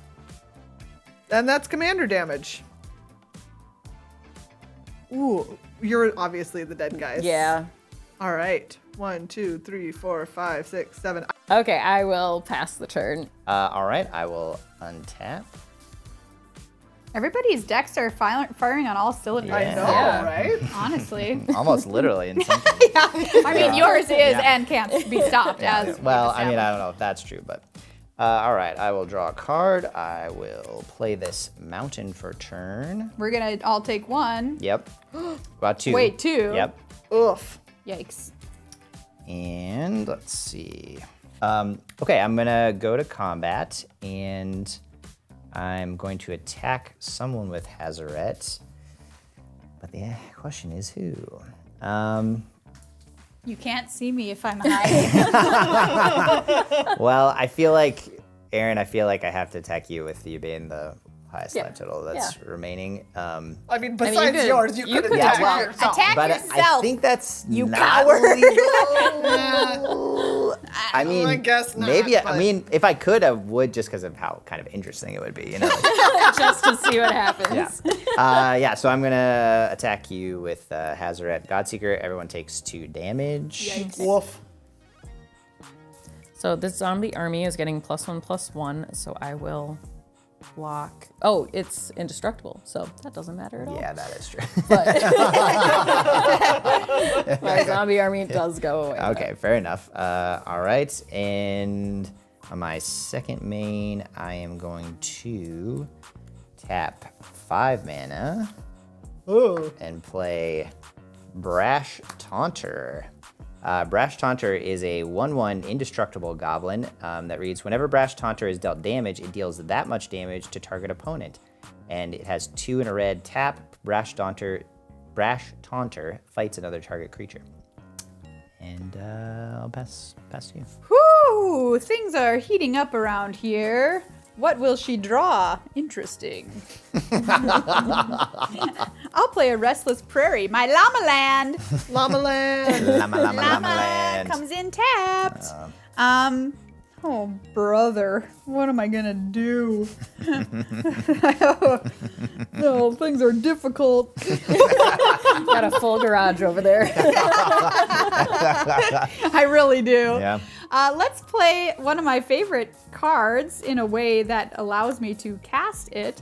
And that's commander damage. Ooh, you're obviously the dead guys. Yeah. All right. 1, 2, 3, 4, 5, 6, 7. Okay, I will pass the turn. All right, I will untap. Everybody's decks are firing on all cylinders. I Yeah. know, Yeah. right? Honestly. Almost literally in some cases. I mean, yours is and can't be stopped. As Well, we've I mean, I established. don't know if that's true, but all right, I will draw a card. I will play this mountain for turn. We're going to all take 1. Yep. About 2. Wait, 2? Yep. Oof. Yikes. And let's see. Okay, I'm gonna go to combat, and I'm going to attack someone with Hazaret. But the question is who? You can't see me if I'm hiding. Well, I feel like, Erin, I have to attack you with you being the highest Yeah. life total that's remaining. I mean, besides could- yours, you you could could attack attack yourself. Attack But I yourself. think that's You not coward. legal. I mean, I guess not, maybe. I but- mean, if I could, I would, just because of how kind of interesting it would be. You know. Just to see what happens. Yeah. So I'm gonna attack you with Hazaret Godseeker. Everyone takes 2 damage. Yikes. Woof. So this zombie army is getting +1/+1, so I will block. Oh, it's indestructible, so that doesn't matter at all. Yeah, that is true. My zombie army does go away. Okay, fair enough. All right, and on my second main, I am going to tap 5 mana and play Brash Taunter. Brash Taunter is a 1/1 indestructible goblin that reads, whenever Brash Taunter is dealt damage, it deals that much damage to target opponent. And it has 2 and a red. Tap, Brash Taunter fights another target creature. And I'll pass to you. Whew, things are heating up around here. What will she draw? Interesting. I'll play a Restless Prairie, my Llama Land. Llama Land. Llama land. Comes in tapped. Oh, brother. What am I going to do? No, things are difficult. Got a full garage over there. I really do. Yeah. Let's play one of my favorite cards in a way that allows me to cast it.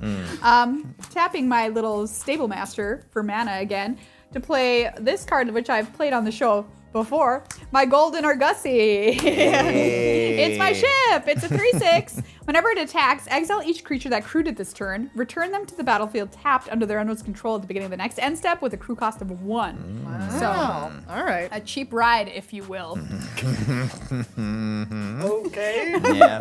Tapping my little Stable Master for mana again to play this card, which I've played on the show before, my Golden Argosy. It's my ship. It's a 3/6. Whenever it attacks, exile each creature that crewed it this turn. Return them to the battlefield tapped under their owner's control at the beginning of the next end step with a crew cost of 1. So, All right. a cheap ride, if you will. Okay. Yeah.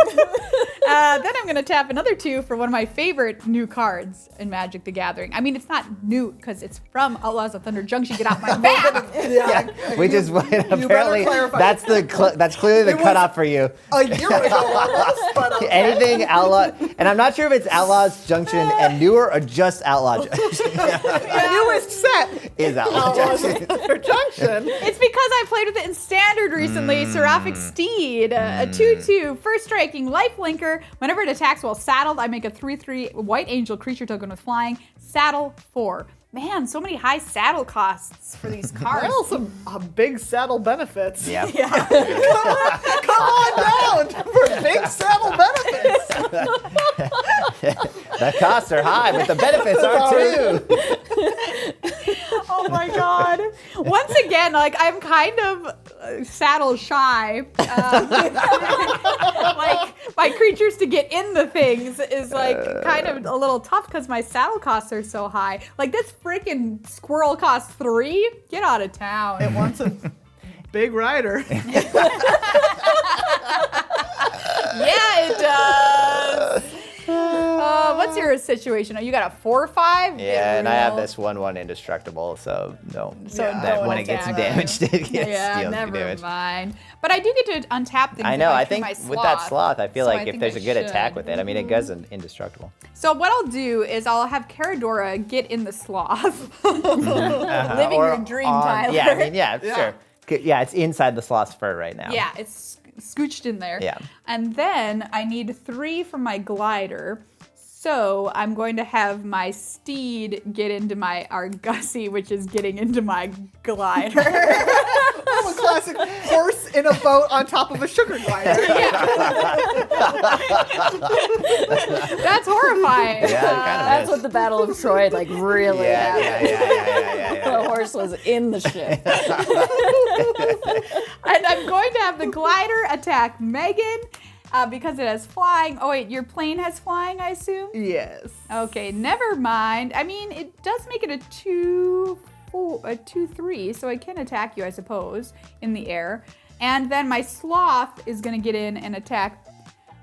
Then I'm going to tap another 2 for one of my favorite new cards in Magic the Gathering. I mean, it's not new because it's from Outlaws of Thunder Junction. Get off my back! Yeah. Which is what apparently clarify. that's clearly the cutoff for you. A year ago almost, but Anything outlaw, and I'm not sure if it's Outlaws Junction and newer or just Outlaw Junction. the newest set. Is Outlaw Junction. Junction. It's because I played with it in Standard recently. Seraphic Steed, a 2/2, first striking, lifelinker. Whenever it attacks while saddled, I make a 3/3 White Angel creature token with flying. Saddle 4. Man, so many high saddle costs for these cards. Well, some big saddle benefits. Yeah. Come on down for big saddle benefits. The costs are high, but the benefits are too. Oh my god. Once again, like I'm kind of saddle shy. Like my creatures to get in the things is like kind of a little tough because my saddle costs are so high. Like this freaking squirrel costs 3. Get out of town. It wants a big rider. Yeah, it does. What's your situation? You got a 4/5? Yeah, and I have this 1/1 indestructible, so no. So that don't when it gets attack. damaged, it gets Yeah, deals never damage. mind. But I do get to untap things. I know. if I through think my with that sloth, I feel So like if think there's I a good attack should. with it, I mean, it goes indestructible. So what I'll do is I'll have Caradora get in the sloth. Living Or your dream, on- Tyler. Yeah, I mean, sure. Yeah, it's inside the sloth's fur right now. Yeah, it's scooched in there. Yeah. And then I need 3 from my glider. So I'm going to have my steed get into my Argosy, which is getting into my glider. I'm a classic horse in a boat on top of a sugar glider. That's horrifying. Yeah, it kind of That's is. what the Battle of Troy like really happened. Yeah. The horse was in the ship. And I'm going to have the glider attack Meghan because it has flying. Oh wait, your plane has flying, I assume? Yes. Okay, never mind. I mean, it does make it a 2/3, so I can attack you, I suppose, in the air. And then my sloth is gonna get in and attack.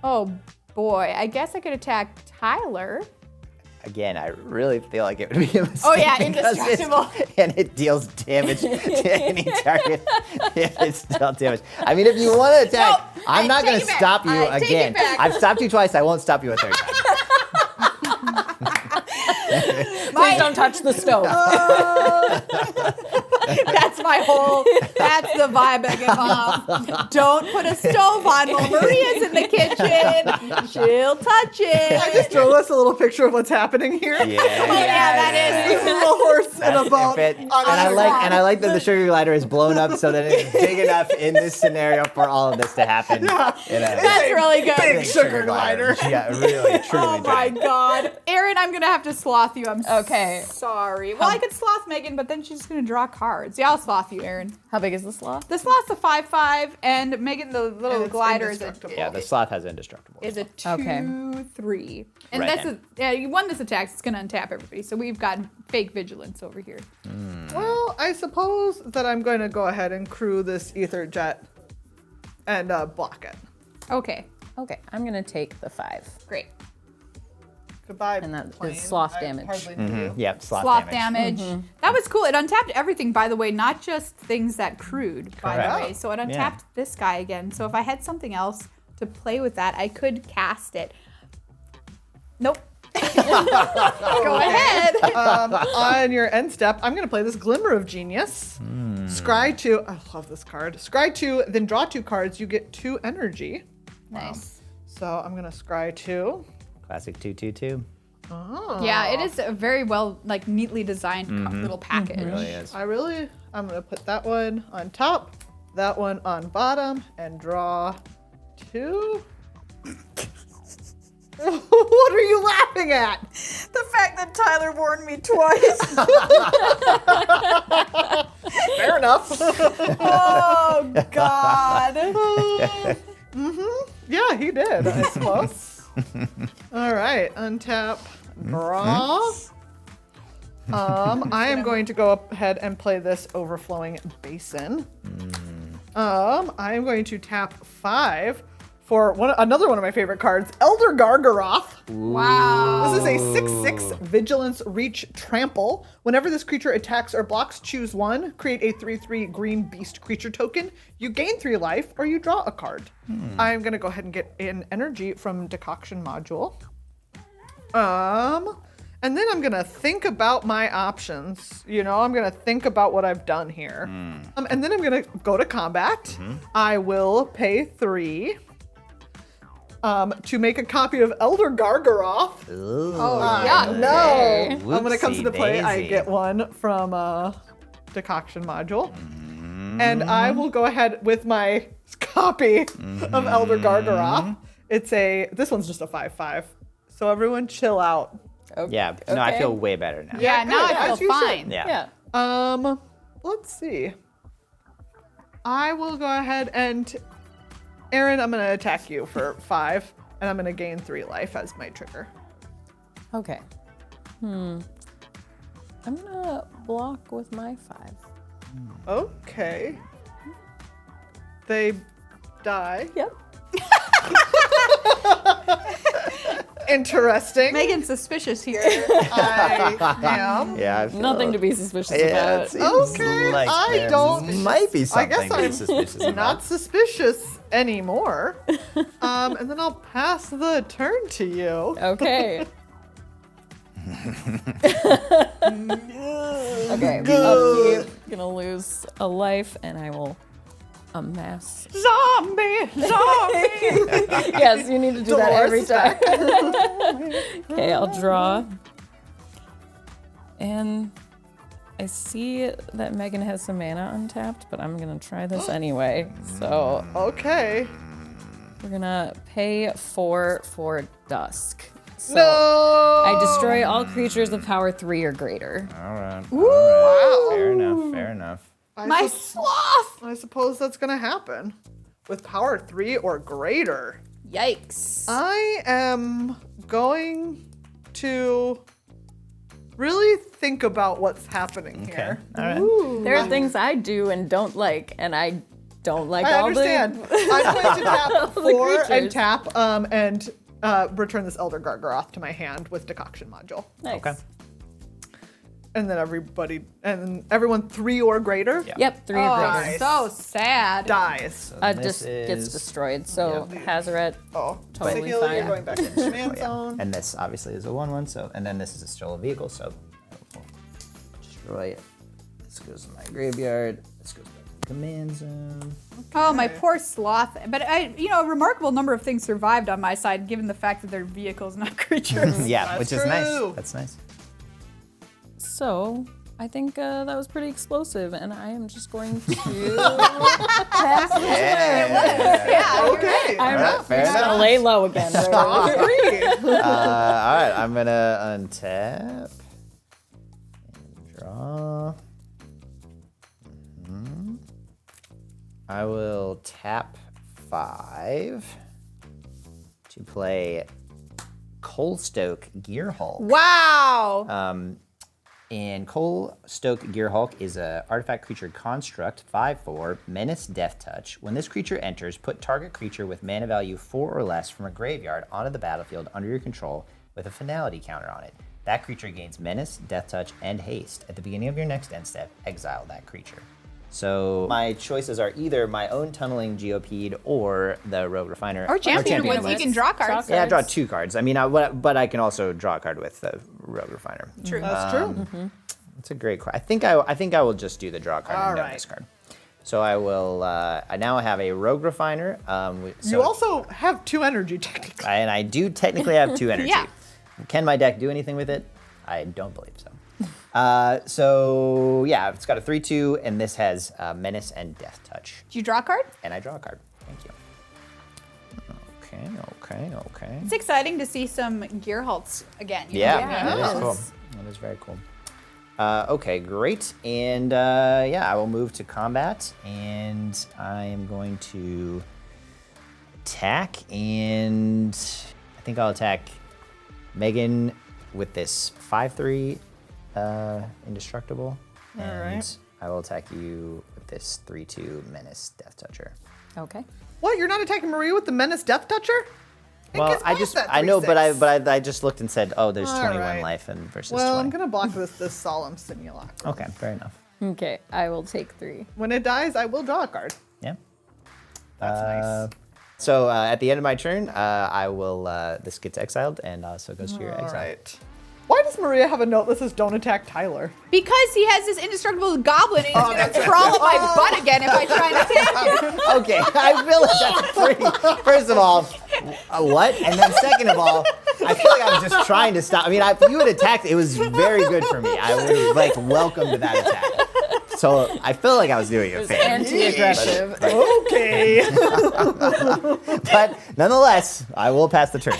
Oh boy, I guess I could attack Tyler. Again, I really feel like it would be a mistake. Oh, yeah, because indestructible. and it deals damage to any target if it's dealt damage. I mean, if you want to attack, No, I'm not going to take it back. stop you All right, take it again. back. I've stopped you twice. I won't stop you a third time. Please don't touch the stove. That's the vibe I give off. Don't put a stove on while Maria's in the kitchen. She'll touch it. I just drove us a little picture of what's happening here. Yeah. Oh yeah, that This is. little horse in a boat. If it- on a sugar and I like that the sugar glider is blown up so that it's big enough in this scenario for all of this to happen. Yeah. That's really good. Big sugar glider. Yeah, really, truly. Oh my god. Erin, I'm gonna have to sloth you. I'm Okay. sorry. Well, I could sloth Meghan, but then she's gonna draw cards. Yeah, I'll sloth you, Erin. How big is the sloth? The sloth's a 5/5, and Megan, the And little it's glider is a indestructible. Yeah, the sloth has indestructible. is a 2/3. Okay. And Right that's you won this attack, it's gonna untap everybody. So we've got fake vigilance over here. Well, I suppose that I'm going to go ahead and crew this ether jet and block it. Okay, Okay, I'm gonna take the 5. great. Goodbye. And that is plane. sloth I damage. hardly knew you. Yeah, sloth, Sloth damage. damage. That was cool. It untapped everything, by the way, not just things that crewed, by the Correct. way. So it untapped this guy again. So if I had something else to play with that, I could cast it. Nope. Go ahead. On your end step, I'm going to play this Glimmer of Genius. Scry 2. I love this card. Scry 2, then draw 2 cards. You get 2 energy. Nice. So I'm going to scry 2. Classic 2/2/2. Oh. Yeah, it is a very well, like, neatly designed little package. It really is. I'm going to put that one on top, that one on bottom, and draw 2. What are you laughing at? The fact that Tyler warned me twice. Fair enough. Oh, God. Yeah, he did, I suppose. All right, untap, draw. I am going to go ahead and play this Overflowing Basin. I am going to tap 5 for another one of my favorite cards, Elder Gargaroth. Wow. This is a 6/6 Vigilance Reach Trample. Whenever this creature attacks or blocks, choose 1. Create a 3/3 green beast creature token. You gain 3 life, or you draw a card. I'm gonna go ahead and get an energy from Decoction Module. And then I'm gonna think about my options. You know, I'm gonna think about what I've done here. And then I'm gonna go to combat. I will pay 3. To make a copy of Elder Gargaroth. Yeah. No. When it comes to play, I Whoopsie-daisy. get one from Decoction Module. And I will go ahead with my copy of Elder Gargaroth. This one's just a 5/5. So everyone chill out. Yeah, no, I feel way better now. Yeah, now good, I as feel you fine. Yeah. Let's see. I will go ahead and Erin, I'm gonna attack you for 5, and I'm gonna gain 3 life as my trigger. Okay. I'm gonna block with my 5. Okay. They die. Yep. Interesting. Megan's suspicious here. I am. Yeah, I feel Nothing to be suspicious Yeah, about. it seems Okay, like I there don't- might be I something guess to be I'm suspicious not about. suspicious anymore. And then I'll pass the turn to you. Okay. Okay. Good. Upkeep. Gonna lose a life, and I will amass. Zombie! Yes, you need to do that every Dolores. time. Okay, I'll draw. And I see that Megan has some mana untapped, but I'm gonna try this anyway. So Okay. we're gonna pay 4 for Dusk. So No. I destroy all creatures of power 3 or greater. All right. Wow. Fair enough. Fair enough. My sloth! I suppose that's gonna happen. With power 3 or greater. Yikes. I am going to really think about what's happening here. All right. There are things I do and don't like, and I don't like I all understand. the. I'm going to tap 4 and creatures. tap and return this Elder Gargaroth to my hand with Decoction Module. Nice. Okay. And then everyone 3 or greater Yep, 3 or Oh, greater. so sad. dies. This Just gets is- destroyed. So Hazaret. Oh, Totally Saheeli, fine. you're going back into command zone. And this obviously is a 1/1, so and then this is still a vehicle, so we'll destroy it. This goes to my graveyard. This goes back to command zone. Oh, my poor sloth. But a remarkable number of things survived on my side, given the fact that they're vehicles, not creatures. Yeah, That's which is true. nice. That's nice. So I think that was pretty explosive, and I am just going to pass the turn. Yeah. Okay. I'm Alright, fair just gonna enough. lay low again. Agree. All right, I'm gonna untap and draw. I will tap 5 to play Coalstoke Gearhulk. Wow. And Coalstoke Gearhulk is a artifact creature construct, 5/4, Menace Death Touch. When this creature enters, put target creature with mana value 4 or less from a graveyard onto the battlefield under your control with a finality counter on it. That creature gains Menace, Death Touch, and Haste. At the beginning of your next end step, exile that creature. So my choices are either my own tunneling Geopede or the Rogue Refiner. Or Champion Champion Woods, you can draw cards. Yeah, I draw 2 cards. I mean, but I can also draw a card with the Rogue Refiner. True. That's true. It's a great card. I think I will just do the draw card and then this card. So I will. I now have a Rogue Refiner. You also have 2 energy, technically. And I do technically have 2 energy. Yeah. Can my deck do anything with it? I don't believe so. So yeah, it's got a 3/2, and this has Menace and Death Touch. Did you draw a card? And I draw a card. Thank you. Okay. It's exciting to see some gear halts again. Yeah, know? that is cool. That is very cool. Okay, great. And yeah, I will move to combat, and I am going to attack, and I think I'll attack Meghan with this 5/3 indestructible. And I will attack you with this 3/2 Menace Death Toucher. Okay. What? You're not attacking Maria with the Menace Death Toucher? It Well, gets past that I know, 3/6. but I just looked and said, oh, there's All 21 right. life and versus Well, 20. I'm gonna block this solemn simulacrum. Okay, fair enough. Okay, I will take 3. When it dies, I will draw a card. Yeah. That's nice. So at the end of my turn, I will. This gets exiled, and so it goes to your All exile. right. Why does Maria have a note that says "Don't attack Tyler"? Because he has this indestructible goblin and he's gonna crawl up my butt again if I try and attack him. Okay, I feel like that's pretty. First of all, what? And then second of all, I feel like I was just trying to stop. I mean, if you had attacked, it was very good for me. I would have like welcomed that attack. So I feel like I was doing a favor. Anti-aggressive. Okay. But nonetheless, I will pass the turn.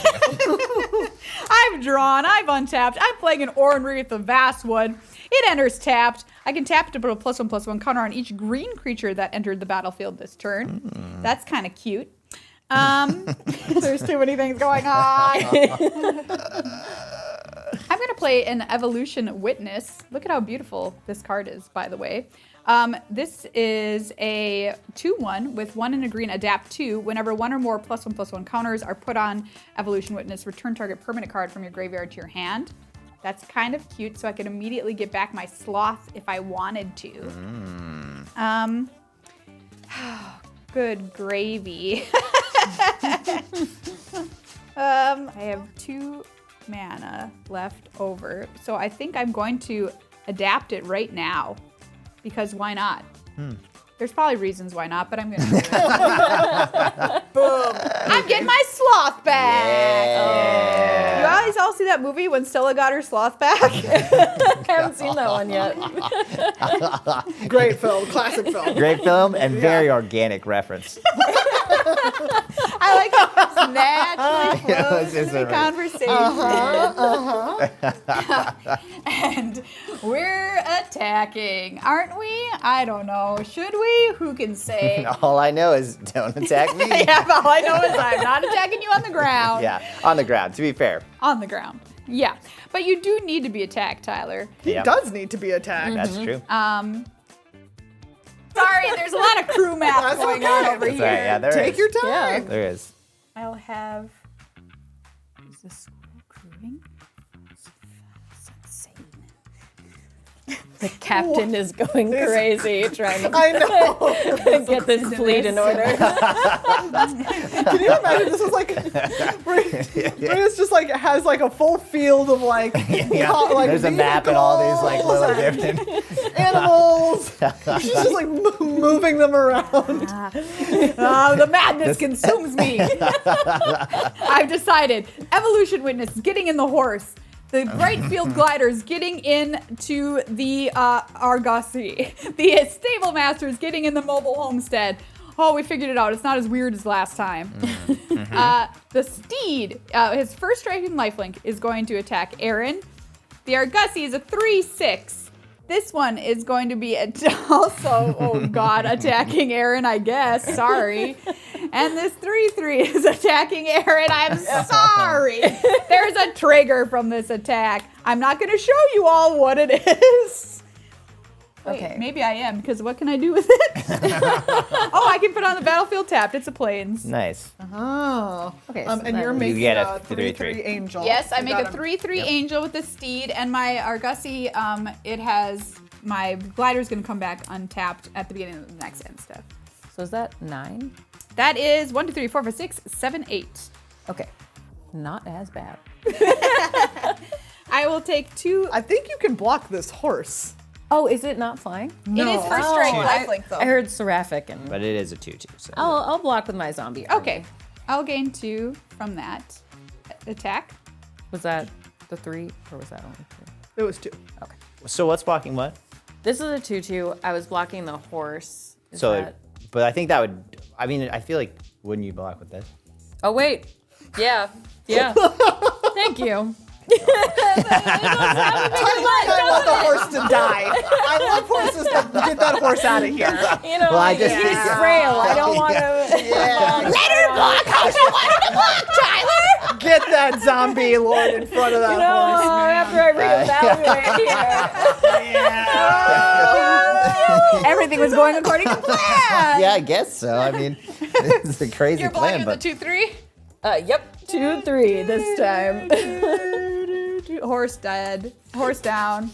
I've drawn, I've untapped. I'm playing an Orin Wreath of Vastwood. It enters tapped. I can tap it to put a +1/+1 counter on each green creature that entered the battlefield this turn. That's kind of cute. There's too many things going on. I'm going to play an Evolution Witness. Look at how beautiful this card is, by the way. This is a 2/1 with 1 and a green, adapt 2. Whenever 1 or more +1/+1 counters are put on Evolution Witness, return target permanent card from your graveyard to your hand. That's kind of cute, so I can immediately get back my Sloth if I wanted to. Good gravy. I have 2 mana left over, so I think I'm going to adapt it right now. Because why not? There's probably reasons why not, but I'm gonna do it. Boom! I'm getting my sloth back. Yeah. You guys all see that movie when Stella got her sloth back? I haven't seen that one yet. Great film, classic film. Great film and very organic reference. I like how it's naturally Yeah, flows it's just into the conversation. And we're attacking, aren't we? I don't know. Should we? Who can say? All I know is don't attack me. Yeah, but all I know is I'm not attacking you on the ground. Yeah, on the ground, to be fair. On the ground. Yeah. But you do need to be attacked, Tyler. He Yep. does need to be attacked. That's true. Sorry, there's a lot of crew math That's going okay. on over That's here. right, yeah, there Take is. your time. There is. I'll have. Is this crewing? Insane. The captain is going crazy trying to I know. get this fleet in order. Can you imagine? This is like, Maria's just like has like a full field of like, Yeah. like There's a map and all these like little vehicles different. and animals. She's just like moving them around. The madness consumes me. I've decided. Evolution Witness is getting in the horse. The Brightfield Gliders getting into the Argosy. The Stable Masters getting in the Mobile Homestead. Oh, we figured it out. It's not as weird as last time. The Steed, his first striking lifelink, is going to attack Erin. The Argosy is a 3/6. This one is going to be also, oh God, attacking Erin, I guess. Sorry. And this 3/3 is attacking Erin. I'm sorry. There's a trigger from this attack. I'm not going to show you all what it is. Wait, Okay. maybe I am, because what can I do with it? Oh, I can put on the battlefield tapped. It's a plains. Nice. Oh. Okay, so And then you're you making get a a 3/3 angel. Yes, I You make got a him. 3/3 angel with the steed, and my Argosy, it has my glider's gonna come back untapped at the beginning of the next end step. So is that 9? That is 1, 2, 3, 4, 5, 6, 7, 8. Okay. Not as bad. I will take 2. I think you can block this horse. Oh, is it not flying? It is first strike lifelink though. I heard seraphic and But it is a 2/2. So. I'll block with my zombie. army. Okay, I'll gain 2 from that attack. Was that the 3 or was that only 2? It was 2. Okay. So what's blocking what? This is a 2/2. I was blocking the horse. Is So, that- but I think that would. I mean, I feel like wouldn't you block with this? Oh wait. Yeah. Yeah. Thank you. I want the horse to die. I love horses to get that horse out of here. You know, Well, I just- he's frail. I don't want to. Let her block how she wanted to block, Tyler! Get that zombie lord in front of that No, horse. after I reevaluate here. Everything was going according to plan. Yeah, I guess so. I mean, it's a crazy You're plan, blocking but the 2-3. Yep. 2/3 this time. Horse dead. Horse down.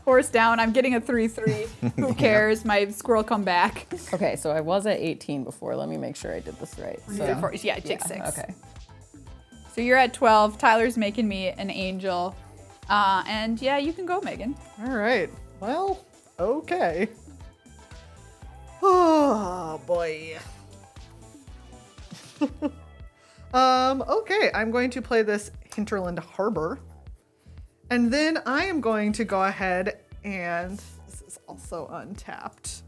Horse down. I'm getting a 3-3. Who cares? My squirrel come back. Okay, so I was at 18 before. Let me make sure I did this right. So, Yeah, take 6. Okay. So you're at 12. Tyler's making me an angel. And yeah, you can go, Megan. All right. Well, okay. Oh boy. Okay, I'm going to play this Hinterland Harbor. And then I am going to go ahead and this is also untapped.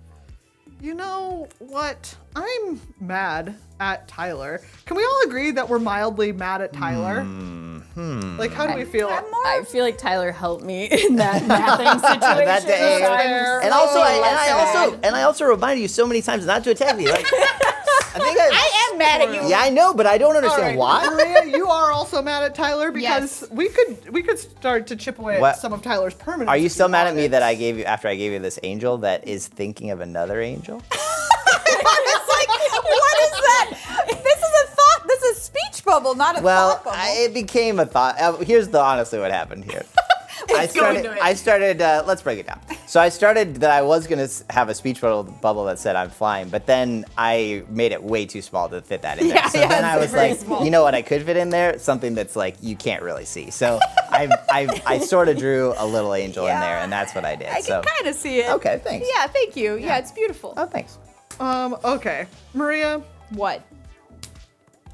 You know what? I'm mad at Tyler. Can we all agree that we're mildly mad at Tyler? Like, how do we feel? I feel like Tyler helped me in that mathing situation. That day. so I'm and I also reminded you so many times not to attack me. Like, I think I am mad at you. Yeah, I know, but I don't understand why. Maria, you are also mad at Tyler because Yes. we could start to chip away What? at some of Tyler's permanents. Are you if still mad at me wanted. that I gave you after I gave you this angel that is thinking of another angel? It's like, what is that? This is a thought. This is a speech bubble, not a Well, thought bubble. it became a thought. Here's honestly what happened here. I started. Let's break it down. So I started that I was gonna have a speech bubble that said I'm flying, but then I made it way too small to fit that in there. Yeah, So yeah, then I it's was very like, small. you know what? I could fit in there something that's like you can't really see. So I sort of drew a little angel in there, and that's what I did. I so can kind of see it. okay, thanks. Yeah, thank you. Yeah, it's beautiful. Oh, thanks. Okay, Maria, What?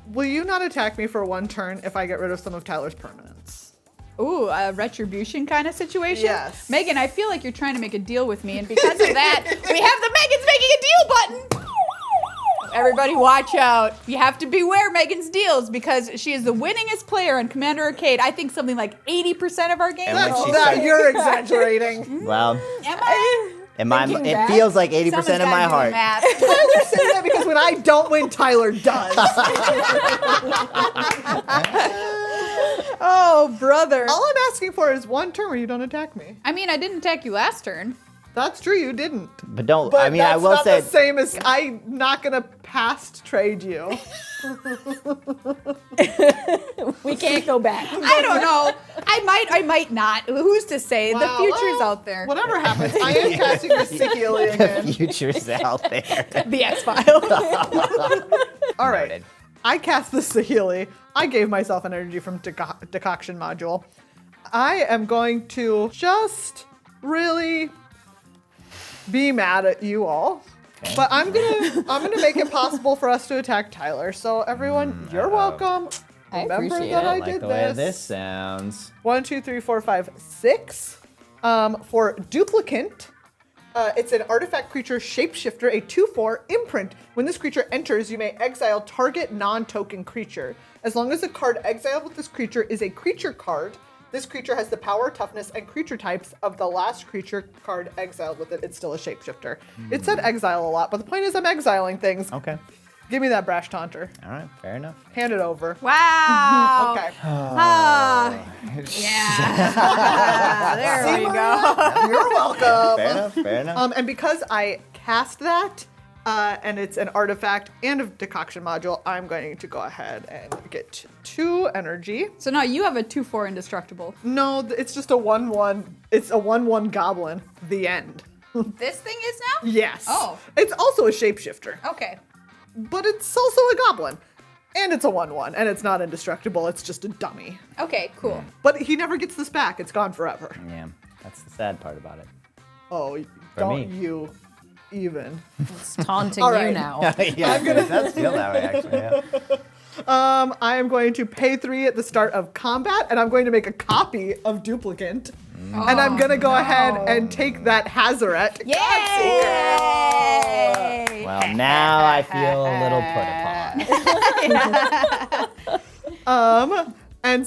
will you not attack me for one turn if I get rid of some of Tyler's permanents? Ooh, a retribution kind of situation? Yes. Megan, I feel like you're trying to make a deal with me, and because of that, we have the Megan's making a deal button. Everybody watch out. You have to beware Megan's deals because she is the winningest player on Commander Arcade. I think something like 80% of our games. And when she That started- you're exaggerating. Well, Am I? it feels like 80% of my heart. Tyler's saying that because when I don't win, Tyler does. Oh, brother. All I'm asking for is one turn where you don't attack me. I mean, I didn't attack you last turn. That's true, you didn't. But don't. But I mean, that's I will not say. the same as I'm not gonna past trade you. We can't go back. I don't know. I might not. Who's to say? The Wow, future's well, out there. Whatever happens, I am casting the Saheeli again. Future's out there. The X-Files. All right. Noted. I cast the Saheeli. I gave myself an energy from decoction module. I am going to just really be mad at you all. Okay. But I'm gonna make it possible for us to attack Tyler. So everyone, you're welcome. I Remember appreciate that it. I like did the way this. this sounds. 1, 2, 3, 4, 5, 6. For Duplicant, it's an artifact creature shapeshifter, a 2/4 imprint. When this creature enters, you may exile target non-token creature. As long as the card exiled with this creature is a creature card, this creature has the power, toughness, and creature types of the last creature card exiled with it. It's still a shapeshifter. It said exile a lot, but the point is I'm exiling things. Okay. Give me that Brash Taunter. All right. Fair enough. Hand it over. Wow. Okay. Yeah. There we go. You're welcome. Fair enough. Fair enough. And because I cast that, and it's an artifact and a decoction module, I'm going to go ahead and get 2 energy. So now you have a 2/4 indestructible. No, it's just a 1/1. It's a 1/1 goblin. The end. This thing is now? Yes. Oh. It's also a shapeshifter, Okay. but it's also a goblin. And it's a 1/1, and it's not indestructible. It's just a dummy. Okay, cool. But he never gets this back. It's gone forever. Yeah, that's the sad part about it. Oh, For don't me. you even. It's taunting All you right. now. Yeah, it does feel that way, actually. Yeah. I am going to pay 3 at the start of combat, and I'm going to make a copy of Duplicant. And I'm going to go ahead and take that Hazaret. Yay! Well, now I feel a little put upon. And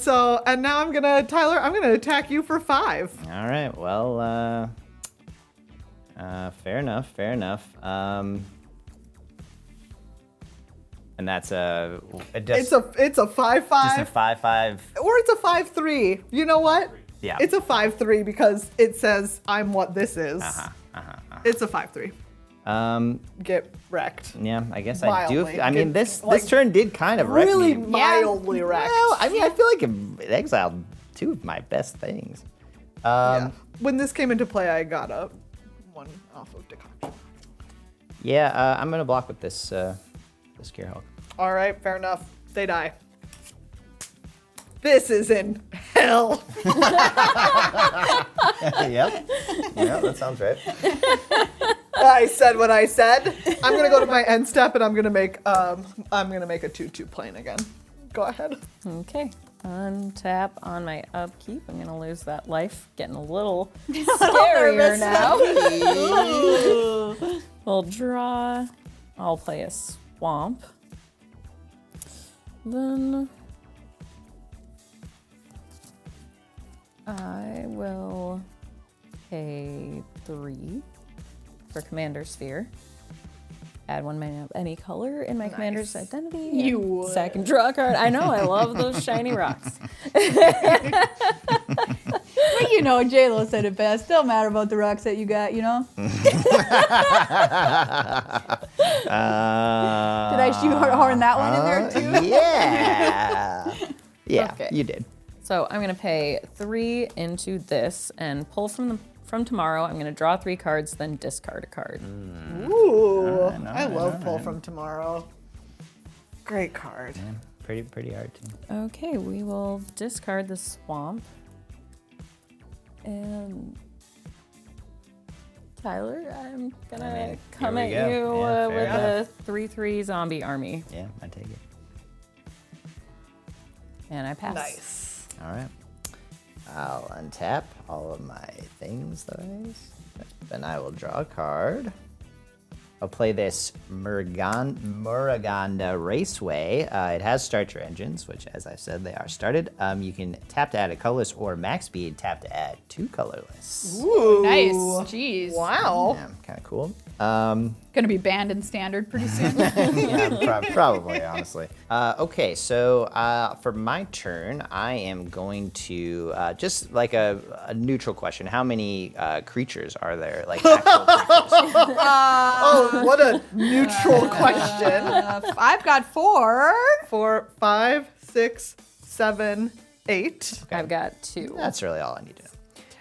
now I'm going to, Tyler, I'm going to attack you for 5. All right. Well, fair enough. Fair enough. And that's It's a 5/5. just a 5/5. Or it's a 5/3. You know what? Yeah. It's a 5/3 because it says I'm what this is. It's a 5/3. Get wrecked. Yeah, I guess Mildly. I do. I mean, this Like, turn did kind of wreck Really me. mildly wrecked. Well, I mean, I feel like it exiled 2 of my best things. Yeah. When this came into play, I got a 1 off of decoction. Yeah, I'm gonna block with this this Gearhulk. All right, fair enough. They die. This is in hell. Yep. Yeah, that sounds right. I said what I said. I'm gonna go to my end step and I'm gonna make a 2/2 plane again. Go ahead. Okay. Untap on my upkeep. I'm gonna lose that life. Getting a little scarier now. We'll draw. I'll play a swamp. Then I will pay 3 for Commander Sphere. Add 1 mana of any color in my commander's identity. You would. So I can draw a card. I know, I love those shiny rocks. But you know, J-Lo said it best. Don't matter about the rocks that you got, you know? Did I shoehorn that one in there too? Yeah. Yeah, Okay. you did. So I'm gonna pay 3 into this and pull from tomorrow. I'm gonna draw 3 cards, then discard a card. Ooh, I love Pull from Tomorrow. Great card. Yeah, pretty hard too. Okay, we will discard the swamp. And Tyler, I'm gonna come here at we go. you Yeah, fair with enough. a 3/3 zombie army, Yeah, I take it. and I pass. Nice. All right. I'll untap all of my things that then I will draw a card. I'll play this Muraganda Raceway. It has starter engines, which, as I said, they are started. You can tap to add a colorless or max speed, tap to add 2 colorless. Ooh. Nice. Jeez. Wow. Yeah, kind of cool. Gonna be banned in standard pretty soon. Yeah, probably, honestly. Okay, so for my turn, I am going to just like a neutral question. How many creatures are there? Like actual creatures? Oh, what a neutral question. I've got 4. 4, 5, 6, 7, 8. I've got 2. That's really all I need to know.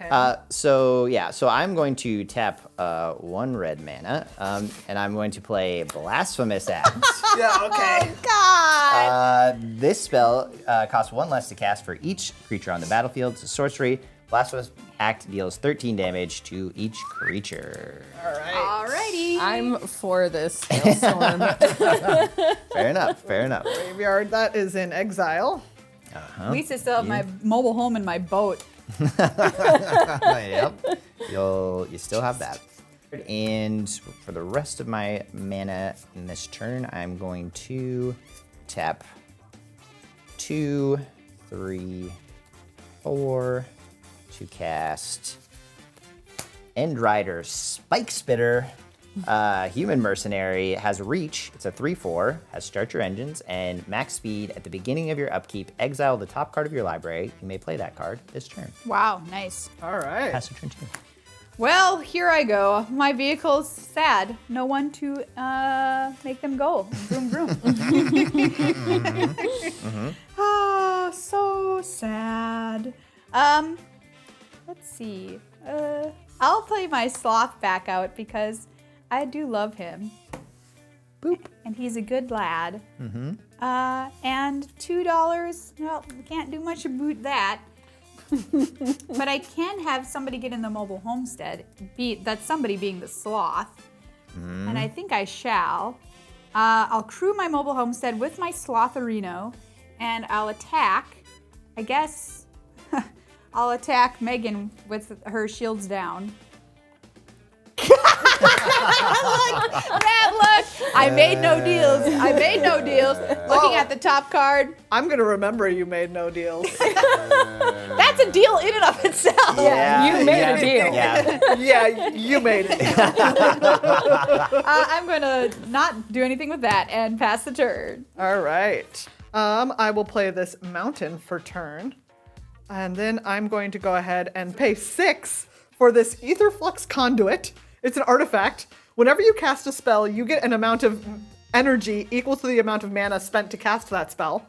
10. So I'm going to tap 1 red mana, and I'm going to play Blasphemous Axe. Yeah, okay. God. This spell costs 1 less to cast for each creature on the battlefield. It's a sorcery. Blasphemous Act deals 13 damage to each creature. All right. Alrighty. I'm for this hailstorm. Fair enough. Fair enough. Graveyard, that is in exile. At least I still have my mobile home and my boat. Yep. You still have that. And for the rest of my mana in this turn, I'm going to tap 2, 3, 4 to cast End Rider Spike Spitter. Human Mercenary has reach. It's a 3/4, has starter engines, and max speed. At the beginning of your upkeep, exile the top card of your library. You may play that card this turn. Wow, nice. All right. Pass your turn 2. Well, here I go. My vehicle's sad. No one to make them go. Vroom, vroom. Ah, so sad. Let's see. I'll play my sloth back out because I do love him. Boop. And he's a good lad. And $2, well, we can't do much about that. But I can have somebody get in the mobile homestead. That's somebody being the sloth. And I think I shall. I'll crew my mobile homestead with my slotherino, and I'll attack. I guess I'll attack Meghan with her shields down. Bad luck. I made no deals. Looking at the top card. I'm gonna remember you made no deals. That's a deal in and of itself. Yeah, you made a deal. Yeah. Yeah, you made it. I'm gonna not do anything with that and pass the turn. All right. I will play this mountain for turn. And then I'm going to go ahead and pay 6 for this Aetherflux Conduit. It's an artifact. Whenever you cast a spell, you get an amount of energy equal to the amount of mana spent to cast that spell.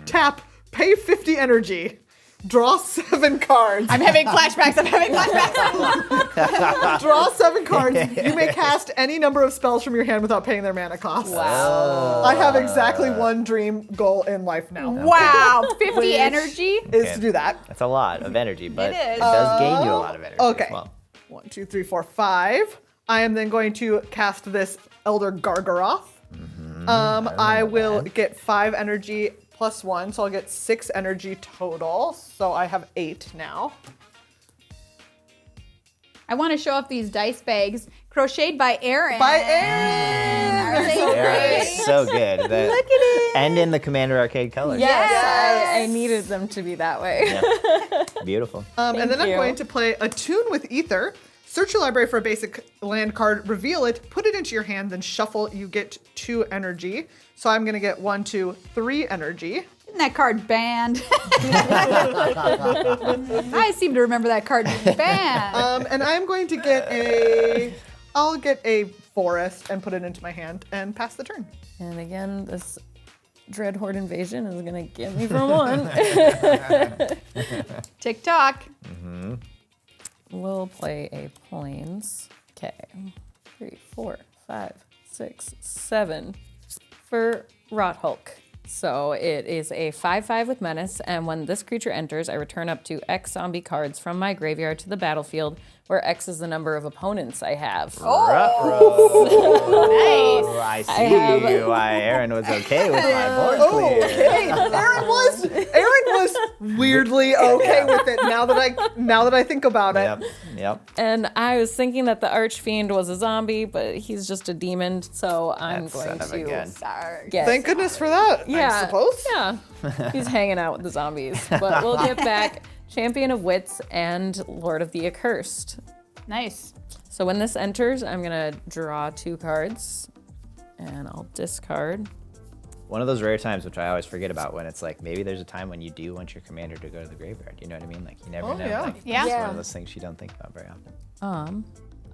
Tap, pay 50 energy. Draw 7 cards. I'm having flashbacks. Draw 7 cards. You may cast any number of spells from your hand without paying their mana cost. Wow. I have exactly one dream goal in life now. Wow. 50 energy? Is to do that. That's a lot of energy, but It is. it does gain you a lot of energy Okay. as well. 1, 2, 3, 4, 5. I am then going to cast this Elder Gargaroth. I will get 5 energy plus 1, so I'll get 6 energy total. So I have 8 now. I want to show off these dice bags crocheted by Erin. By Erin! Are they Yeah, great? it's so good. Look at it. And in the Commander Arcade colors. Yes, I needed them to be that way. Yeah. Beautiful. And then I'm you. going to play Attune with Ether. Search your library for a basic land card, reveal it, put it into your hand, then shuffle. You get 2 energy. So I'm going to get 1, 2, 3 energy. Isn't that card banned? I seem to remember that card being banned. And I'm going to get I'll get a forest and put it into my hand and pass the turn. And again, this Dreadhorde invasion is gonna get me for 1. TikTok. We'll play a plains. Okay. 3, 4, 5, 6, 7 for Rothulk. So it is a 5/5 with menace, and when this creature enters, I return up to X zombie cards from my graveyard to the battlefield, where X is the number of opponents I have. Nice. Oh, I see why Erin was okay with my board clear. Okay, Erin was weirdly okay with it now that I think about it. Yep. And I was thinking that the Archfiend was a zombie, but he's just a demon, so I'm That going son of a gun. to get. Thank goodness for that, I suppose. Yeah. He's hanging out with the zombies. But we'll get back Champion of Wits and Lord of the Accursed. Nice. So when this enters, I'm gonna draw 2 cards and I'll discard. One of those rare times which I always forget about when it's like maybe there's a time when you do want your commander to go to the graveyard. You know what I mean? Like you never know. yeah. Like, Yeah. It's one Yeah. of those things you don't think about very often.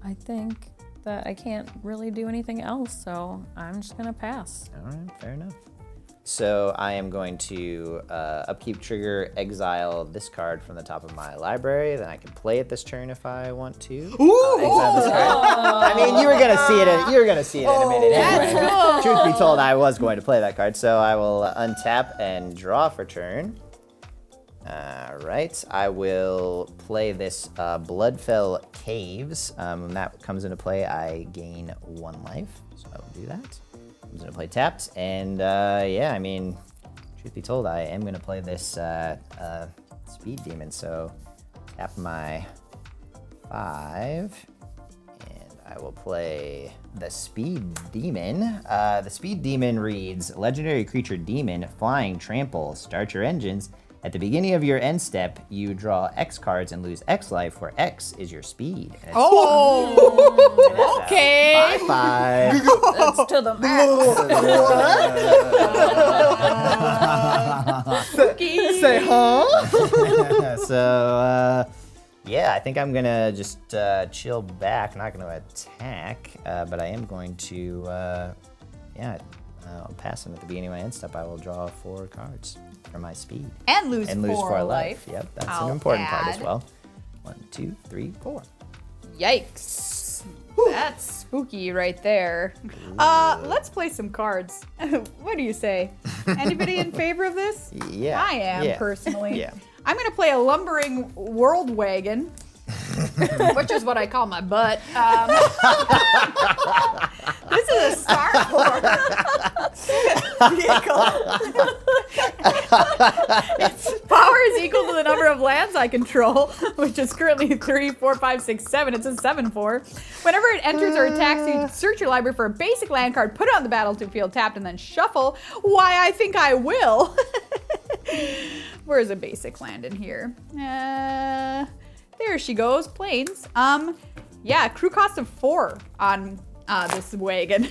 I think that I can't really do anything else, so I'm just gonna pass. All right, fair enough. So I am going to upkeep trigger, exile this card from the top of my library. Then I can play it this turn if I want to. Exile this card. I mean, you were gonna see it. You were gonna see it in a minute. Anyway. Truth be told, I was going to play that card, so I will untap and draw for turn. All right, I will play this Bloodfell Caves. When that comes into play, I gain 1 life, so I will do that. I'm gonna play tapped, and yeah, I mean, truth be told, I am gonna play this Speed Demon. So tap my 5, and I will play the Speed Demon. The Speed Demon reads: Legendary creature demon, flying, trample, start your engines. At the beginning of your end step, you draw X cards and lose X life, where X is your speed. And it's Okay. 5/5. That's to the max. Say, huh? So Yeah, I think I'm gonna just chill back. Not gonna attack, but I am going to, I'll pass him at the beginning of my end step. I will draw 4 cards for my speed. And lose And lose 4 life. Yep, that's I'll an important part as add. well. 1, 2, 3, 4. Yikes. That's spooky right there. Let's play some cards. What do you say? Anybody in favor of this? Yeah. I am, yeah. personally. Yeah. I'm going to play a lumbering world wagon, which is what I call my butt. This is a starport vehicle. Its power is equal to the number of lands I control, which is currently 3, 4, 5, 6, 7. It's a 7/4. Whenever it enters or attacks, you search your library for a basic land card, put it on the battlefield tapped, and then shuffle. Why, I think I will. Where's a basic land in here? There she goes, planes. Yeah, crew cost of 4 on this wagon.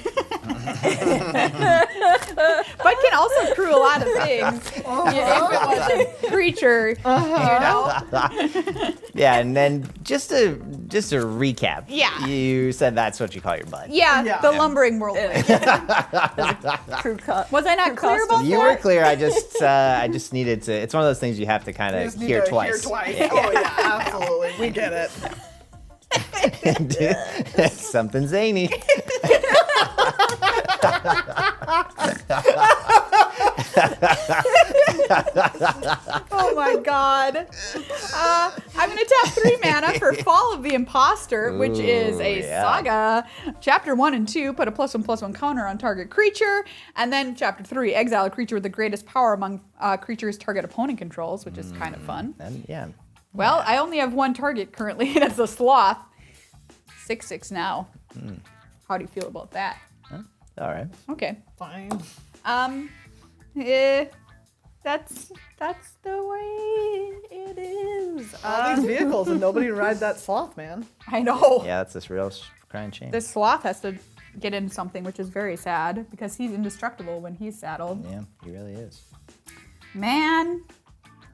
But can also crew a lot of things. If it was a creature, you know. Yeah, and then just to recap. Yeah. You said that's what you call your butt. Yeah, the lumbering world wagon. Crew cut. Was I not clear about You that? were clear. I just needed to. It's one of those things you have to kind of hear twice. Oh yeah, absolutely. We get it. Something zany. Oh my god. I'm going to tap 3 mana for Fall of the Imposter, which is a yeah. saga. Chapter 1 and 2, put a +1/+1 counter on target creature. And then Chapter 3, exile a creature with the greatest power among creatures target opponent controls, which is kind of fun. And yeah. Well, I only have 1 target currently, and it's a sloth. 6/6 now. How do you feel about that? All right. Okay. Fine. That's the way it is. All these vehicles and nobody ride that sloth, man. I know. Yeah, that's this real crying shame. This sloth has to get in something, which is very sad because he's indestructible when he's saddled. Yeah, he really is. Man.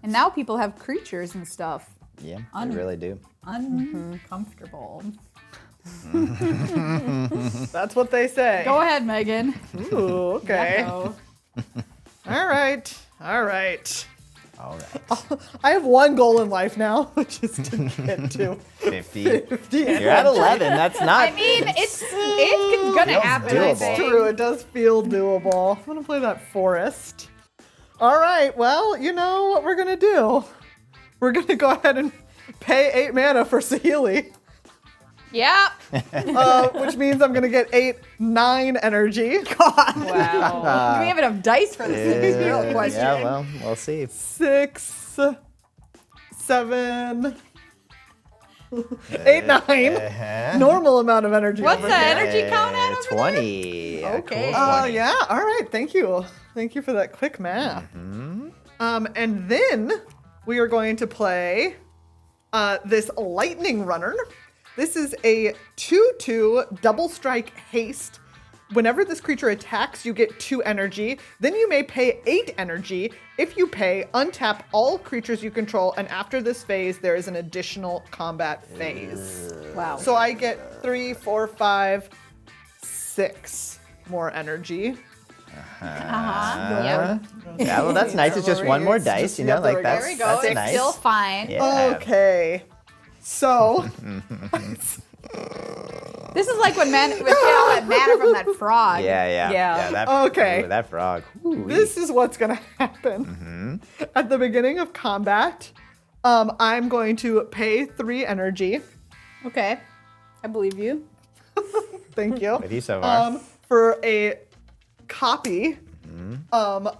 And now people have creatures and stuff. Yeah, they really do. Uncomfortable. That's what they say. Go ahead, Megan. Ooh, okay. Echo. All right. All right. I have 1 goal in life now, which is to get to 50. 50. You're at 11. That's not. I mean, it's gonna happen, I doable. It's think. true. It does feel doable. I'm going to play that forest. All right. Well, you know what we're going to do? We're going to go ahead and pay 8 mana for Saheeli. Yep. Which means I'm gonna get 9 energy. God. Wow. Do we have enough dice for this? Is the real question. Yeah, well, we'll see. 6, 7, 8, 9. Normal amount of energy. What's over the here. energy count at over 20. there? Okay. Oh yeah. All right. Thank you. Thank you for that quick math. And then we are going to play this lightning runner. This is a 2/2 double strike haste. Whenever this creature attacks, you get 2 energy. Then you may pay 8 energy. If you pay, untap all creatures you control, and after this phase, there is an additional combat phase. Wow. So I get 3, 4, 5, 6 more energy. Yep. Yeah, well, that's nice. It's just one more dice, you know, like that's, There we go. that's It's nice. still fine. Yeah. Okay. So This is like when we get all that mana from that frog. Yeah. Yeah. That, Okay. Ooh, that frog. Ooh, this is what's gonna happen. At the beginning of combat, I'm going to pay 3 energy. Okay. I believe you. Thank you. with you so far. For a copy of,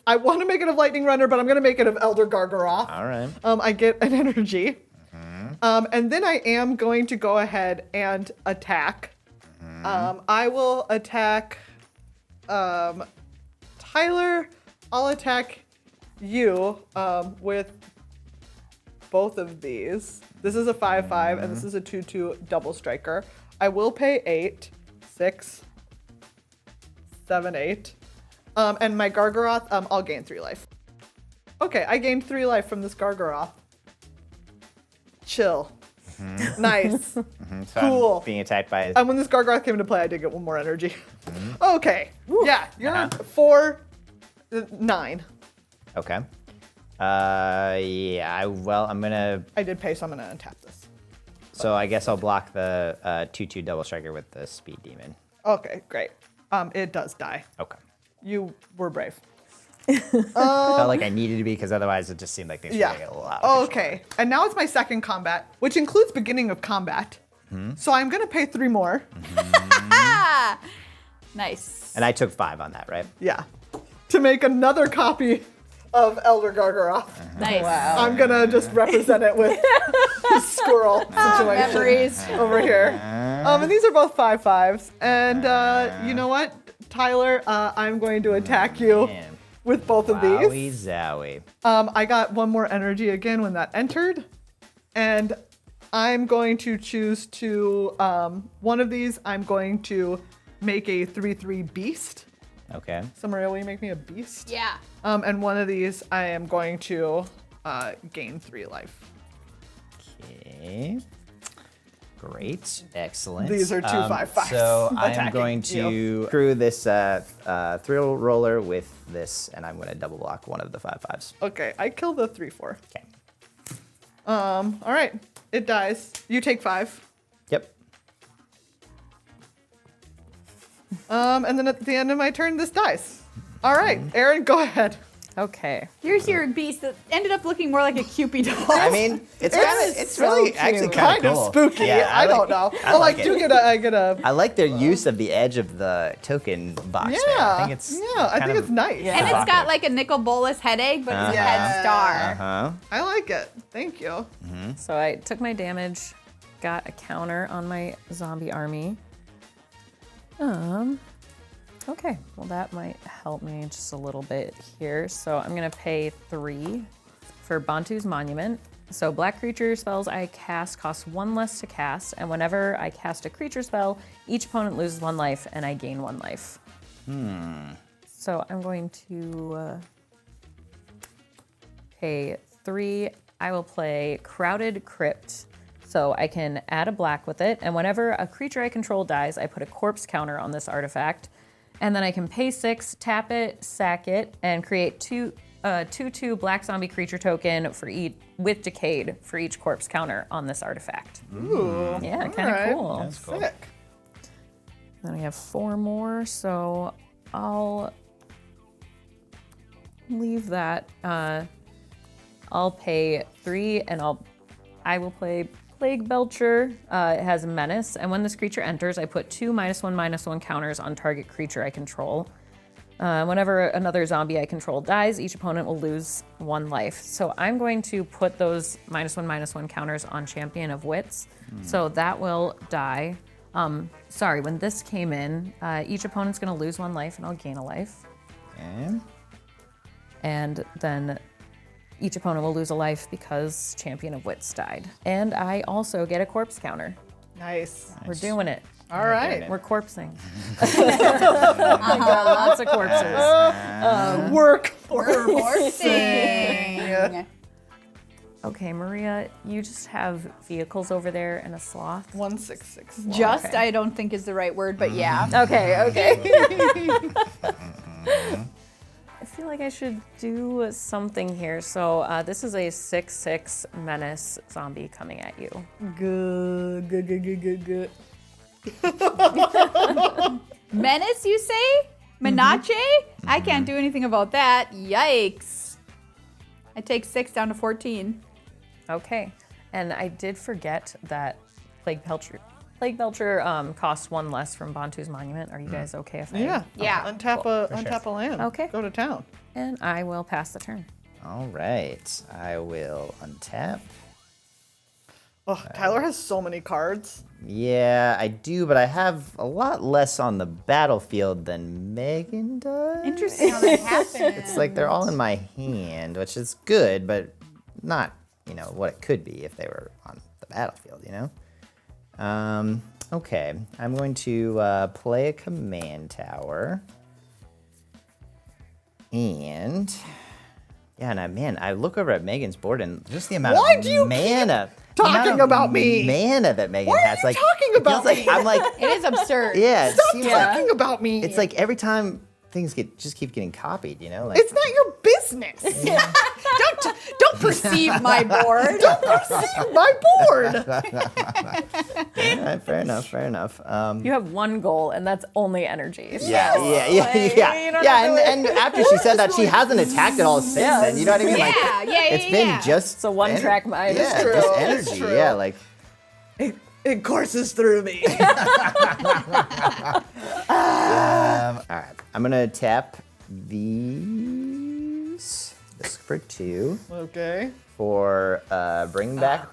I want to make it of Lightning Runner, but I'm going to make it of Elder Gargaroth. All right. I get an energy. And then I am going to go ahead and attack. I will attack Tyler. I'll attack you with both of these. This is a 5/5 and this is a 2/2 double striker. I will pay 8, 6, 7, 8. And my Gargaroth, I'll gain 3 life. Okay, I gained 3 life from this Gargaroth. chill. Nice. So Cool. I'm being attacked by. And when this Gargoth came into play, I did get one more energy. Okay. Yeah, you're 4, 9. Okay. Yeah. Well, I'm gonna. I did pay, so I'm gonna untap this. So I guess I'll block the 2/2 double striker with the speed demon. Okay, great. It does die. Okay. You were brave. Felt like I needed to be because otherwise it just seemed like things were Yeah. gonna get a little out. of control. Okay. And now it's my second combat, which includes beginning of combat. So I'm gonna pay 3 more. Ah, nice. And I took 5 on that, right? Yeah. To make another copy of Elder Gargoroth. Nice. I'm gonna just represent it with the squirrel situation Memories. over here. And these are both 5/5s. And you know what, Tyler? I'm going to attack you Man. with both of Wowie these. zowie. I got 1 more energy again when that entered. And I'm going to choose to, one of these, I'm going to make a 3/3 beast. Okay. So Maria, will you make me a beast? Yeah. And one of these, I am going to gain 3 life. Okay. Great. Excellent. These are 2 5/5s. So I'm attacking going to you. screw this thrill roller with this, and I'm going to double block one of the 5/5s. Okay, I kill the 3/4. Okay. All right, it dies. You take 5. Yep. And then at the end of my turn, this dies. All right, Erin, go ahead. Okay. Here's your beast that ended up looking more like a Cupid doll. I mean, it's kind of, it's really actually kind Kind of spooky. Yeah, I don't know. I Oh, like I do it. I get a. I like their use of the edge of the token box there. Yeah, I think it's I kind think of it's nice. and it's got like a nickel bolus headache, but it's a Yeah. head star. Uh-huh. I like it. Thank you. So I took my damage, got a counter on my zombie army. Okay, well that might help me just a little bit here. So I'm gonna pay 3 for Bantu's Monument. So black creature spells I cast cost 1 less to cast, and whenever I cast a creature spell, each opponent loses 1 life and I gain 1 life. So I'm going to pay 3. I will play Crowded Crypt. So I can add a black with it, and whenever a creature I control dies, I put a corpse counter on this artifact. And then I can pay 6, tap it, sack it, and create 2/2 black zombie creature token for each with Decayed for each corpse counter on this artifact. Ooh. Yeah, kind of Alright. cool. That's cool. Sick. Then we have 4 more, so I'll leave that. I'll pay 3, and I will play Plague Belcher. It has Menace, and when this creature enters, I put 2 -1/-1 counters on target creature I control. Whenever another zombie I control dies, each opponent will lose 1 life. So I'm going to put those -1/-1 counters on Champion of Wits. So that will die. Sorry, when this came in, each opponent's going to lose 1 life, and I'll gain a life. Okay. And then each opponent will lose a life because Champion of Wits died. And I also get a corpse counter. Nice. We're doing it. All right. We're corpsing. Lots of corpses. Work. Forcing. Okay, Maria, you just have vehicles over there and a sloth. 166. Just, Okay. I don't think is the right word, but yeah. Okay. I feel like I should do something here. So this is a 6/6 menace zombie coming at you. Good. Menace, you say? Menace? I can't do anything about that. Yikes. I take 6 down to 14. Okay, and I did forget that Plague Belcher costs 1 less from Bantu's Monument. Are you guys okay if I? Yeah. Yeah. Untap a land. Okay. Go to town. And I will pass the turn. All right. I will untap. Oh, Tyler has so many cards. Yeah, I do, but I have a lot less on the battlefield than Megan does. Interesting how that happens. It's like they're all in my hand, which is good, but not, what it could be if they were on the battlefield, Okay, I'm going to play a command tower. And Yeah, and I look over at Megan's board and just the amount Why of do you mana. talking about me? Mana that Megan Why are has. you talking about it feels me? Like, I'm like, It is absurd. yeah. It Stop seems talking about me. It's like every time things just keep getting copied, you know? Like, It's not your business. Don't perceive my board. Don't perceive my board. all right, fair enough. You have one goal, and that's only energy. Yeah. you don't have to And after she said that, she hasn't attacked at all since then. You know what I mean? Like, it's been just It's a one-track mind. Yeah, It's true. just It's energy. true. Yeah, like It courses through me. all right. I'm gonna tap these. This for 2 Okay. for bring back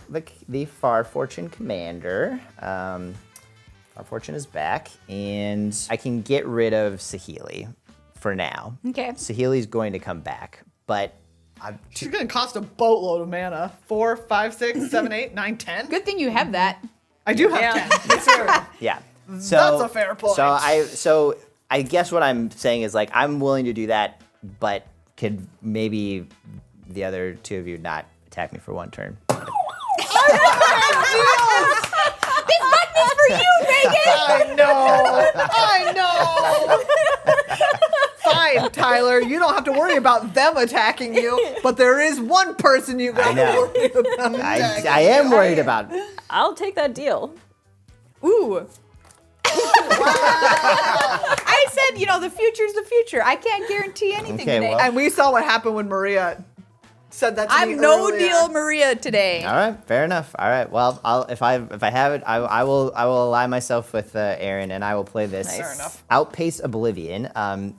the Far Fortune commander. Far Fortune is back, and I can get rid of Saheeli for now. Okay. Saheeli's going to come back, but She's gonna cost a boatload of mana. 4, 5, 6, 7, 8, 9, 10. Good thing you have that. I do have 10. It's true. yeah. So That's a fair point. So I guess what I'm saying is like I'm willing to do that, but could maybe the other 2 of you not attack me for 1 turn? This button is for you, Megan. I know. Fine, Tyler. You don't have to worry about them attacking you, but there is one person you got to know. worry about. I am worried about it. I'll take that deal. Ooh. I said, the future's the future. I can't guarantee anything Okay, today. well. And we saw what happened when Maria said that to me I'm no earlier. deal Maria today. All right, fair enough. All right, well, if I have it, I will ally myself with Erin, and I will play this. Nice. Fair enough. Outpace Oblivion.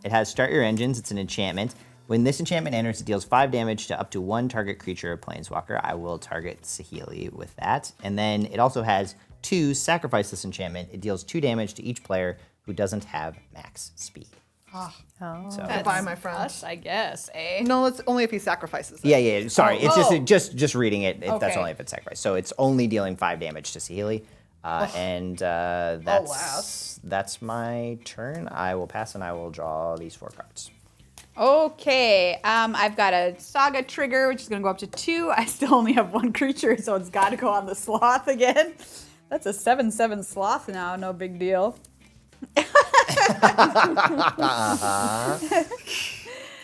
It has Start Your Engines. It's an enchantment. When this enchantment enters, it deals 5 damage to up to 1 target creature or planeswalker. I will target Saheeli with that. And then it also has 2, sacrifice this enchantment. It deals 2 damage to each player who doesn't have max speed. Oh. So Goodbye, my friend. Us, I guess, eh? No, it's only if he sacrifices it. yeah. Sorry, it's Oh. just reading it. That's Okay. only if it's sacrificed. So it's only dealing 5 damage to Saheeli. And that's my turn. I will pass and I will draw these 4 cards. Okay, I've got a Saga trigger, which is going to go up to 2. I still only have 1 creature, so it's got to go on the Sloth again. That's a 7/7 Sloth now, no big deal.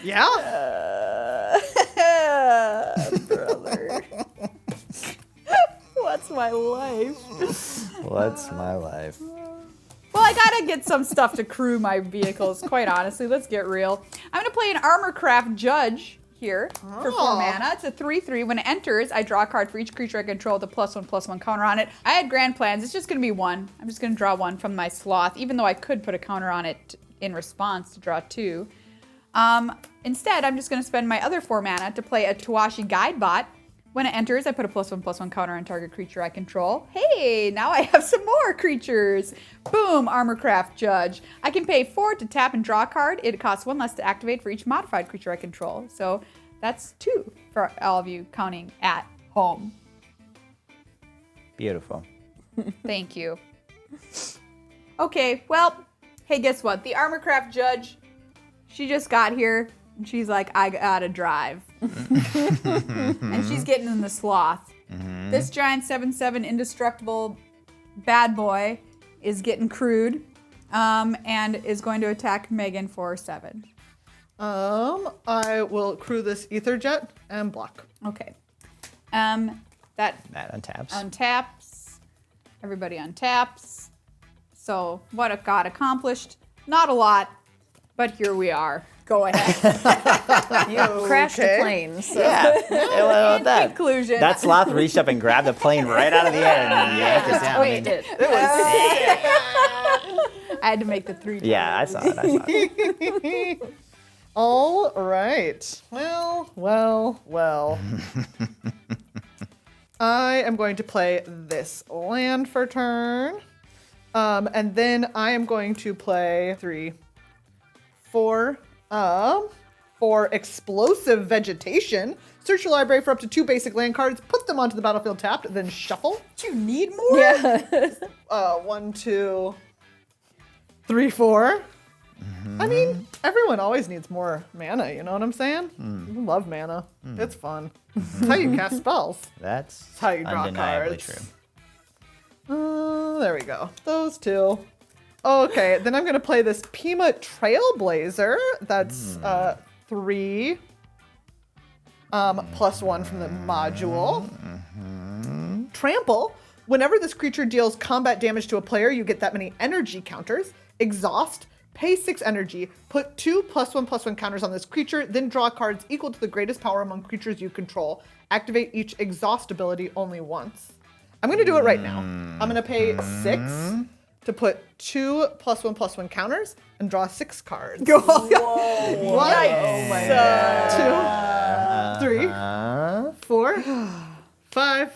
Yeah? Brother. What's my life? What's my life? Well, I gotta get some stuff to crew my vehicles, quite honestly. Let's get real. I'm gonna play an Armorcraft Judge here for 4 mana. It's a 3/3. When it enters, I draw a card for each creature I control with a +1/+1 counter on it. I had grand plans. It's just gonna be 1. I'm just gonna draw 1 from my Sloth, even though I could put a counter on it in response to draw 2. Instead, I'm just gonna spend my other 4 mana to play a Tawashi Guidebot. When it enters, I put a +1/+1 counter on target creature I control. Hey, now I have some more creatures. Boom, Armorcraft Judge. I can pay 4 to tap and draw a card. It costs 1 less to activate for each modified creature I control. So that's 2 for all of you counting at home. Beautiful. Thank you. Okay, well, hey, guess what? The Armorcraft Judge, she just got here, and she's like, I gotta drive. And she's getting in the Sloth. This giant 7/7 indestructible bad boy is getting crewed and is going to attack Megan for 7. I will crew this ether jet and block. Okay. That That untaps. untaps. Everybody untaps. So what got accomplished? Not a lot, but here we are. Go ahead. You crashed a plane. So. Yeah. What about that? Conclusion. That Sloth reached up and grabbed the plane right out of the air and yanked it down. Oh, it did. I had to make the 3. Yeah, I saw it. All right. Well. I am going to play this land for turn. And then I am going to play 3, 4, for explosive vegetation. Search your library for up to 2 basic land cards, put them onto the battlefield tapped, then shuffle. Do you need more? Yeah. 1, 2, 3, 4. I mean, everyone always needs more mana, you know what I'm saying? I love mana. It's fun. It's how you cast spells. That's how you draw undeniably cards. true. There we go. Those two. Okay, then I'm going to play this Pima Trailblazer. That's 3 +1 from the module. Trample. Whenever this creature deals combat damage to a player, you get that many energy counters. Exhaust. Pay 6 energy. Put 2 +1/+1 counters on this creature, then draw cards equal to the greatest power among creatures you control. Activate each exhaust ability only once. I'm going to do it right now. I'm going to pay 6 to put 2 +1/+1 counters and draw 6 cards. Go! One, 2, 3, 4, 5,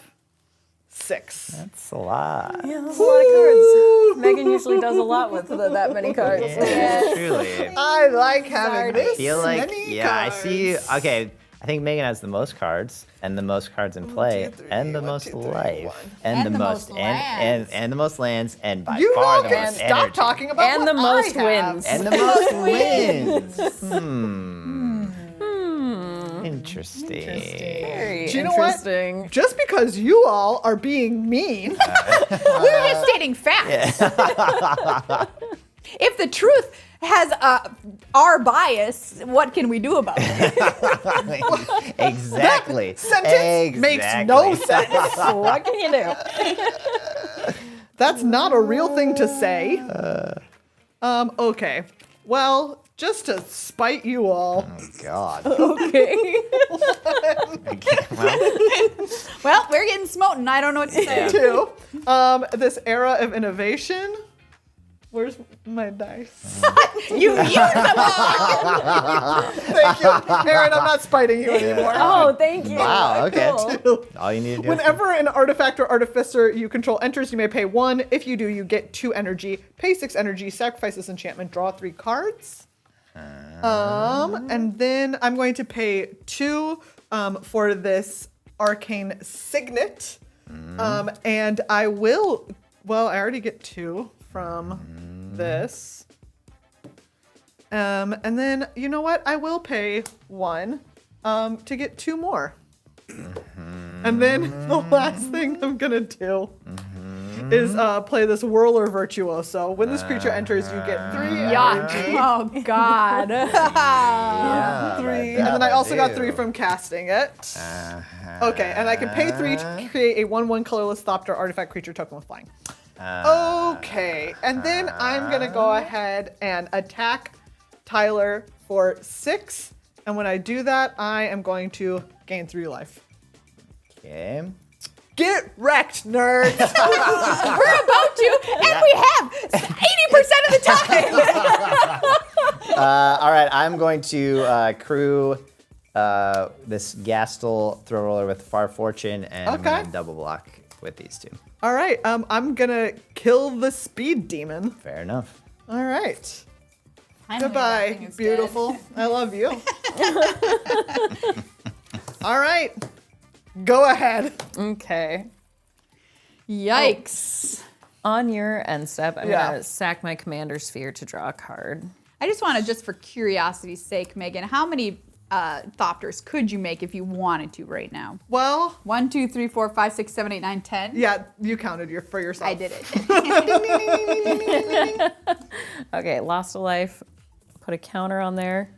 6. That's a lot. Yeah, that's a lot of cards. Megan usually does a lot with that many cards. Yeah, truly. I like having this I feel like, many I cards. see. Okay, I think Megan has the most cards, and the most cards in play, and the most life, and the most lands. and the most lands, and by You far all the can most stop energy. talking about And what the most I have. wins. And the most wins. Interesting. Very Do you know what? interesting. Just because you all are being mean, We're just stating facts. If the truth has our bias, what can we do about it? Exactly. sentence makes no sense. What can you do? That's not a real thing to say. Okay. Well, just to spite you all. Oh God. Okay. Well, we're getting smoten. I don't know what to say. Two. This era of innovation. Where's my dice? You use them all. Thank you, Erin. I'm not spiting you anymore. Oh, thank you. Wow. Okay. Cool. All you need to do. Whenever an artifact or artificer you control enters, you may pay 1. If you do, you get 2 energy. Pay 6 energy. Sacrifice this enchantment. Draw 3 cards. And then I'm going to pay 2 for this arcane signet. And I will. Well, I already get 2 from this. And then, you know what? I will pay 1 to get 2 more. And then the last thing I'm going to do is play this Whirler Virtuoso. When this creature enters, you get 3 Yuck. energy. Oh, God. Yeah, 3. And then I also got 3 from casting it. Okay, and I can pay 3 to create a 1/1 colorless thopter artifact creature token with flying. Okay, and then I'm gonna go ahead and attack Tyler for 6. And when I do that, I am going to gain 3 life. Okay. Get wrecked, nerds! We're about to, and we have 80% of the time. All right, I'm going to crew this Gastel throw roller with Far Fortune, and I'm Okay. going to double block with these 2. All right, I'm gonna kill the speed demon. Fair enough. All right. Finally, that Goodbye, thing is beautiful. I love you. All right. Go ahead. Okay. dead. Yikes. On your end step, I'm Yeah. going to sack my commander sphere to draw a card. I just want to, just for curiosity's sake, Megan, how many thopters could you make if you wanted to right now? Well, 1, 2, 3, 4, 5, 6, 7, 8, 9, 10. yeah, you counted for yourself. I did it. Okay, lost a life. Put a counter on there.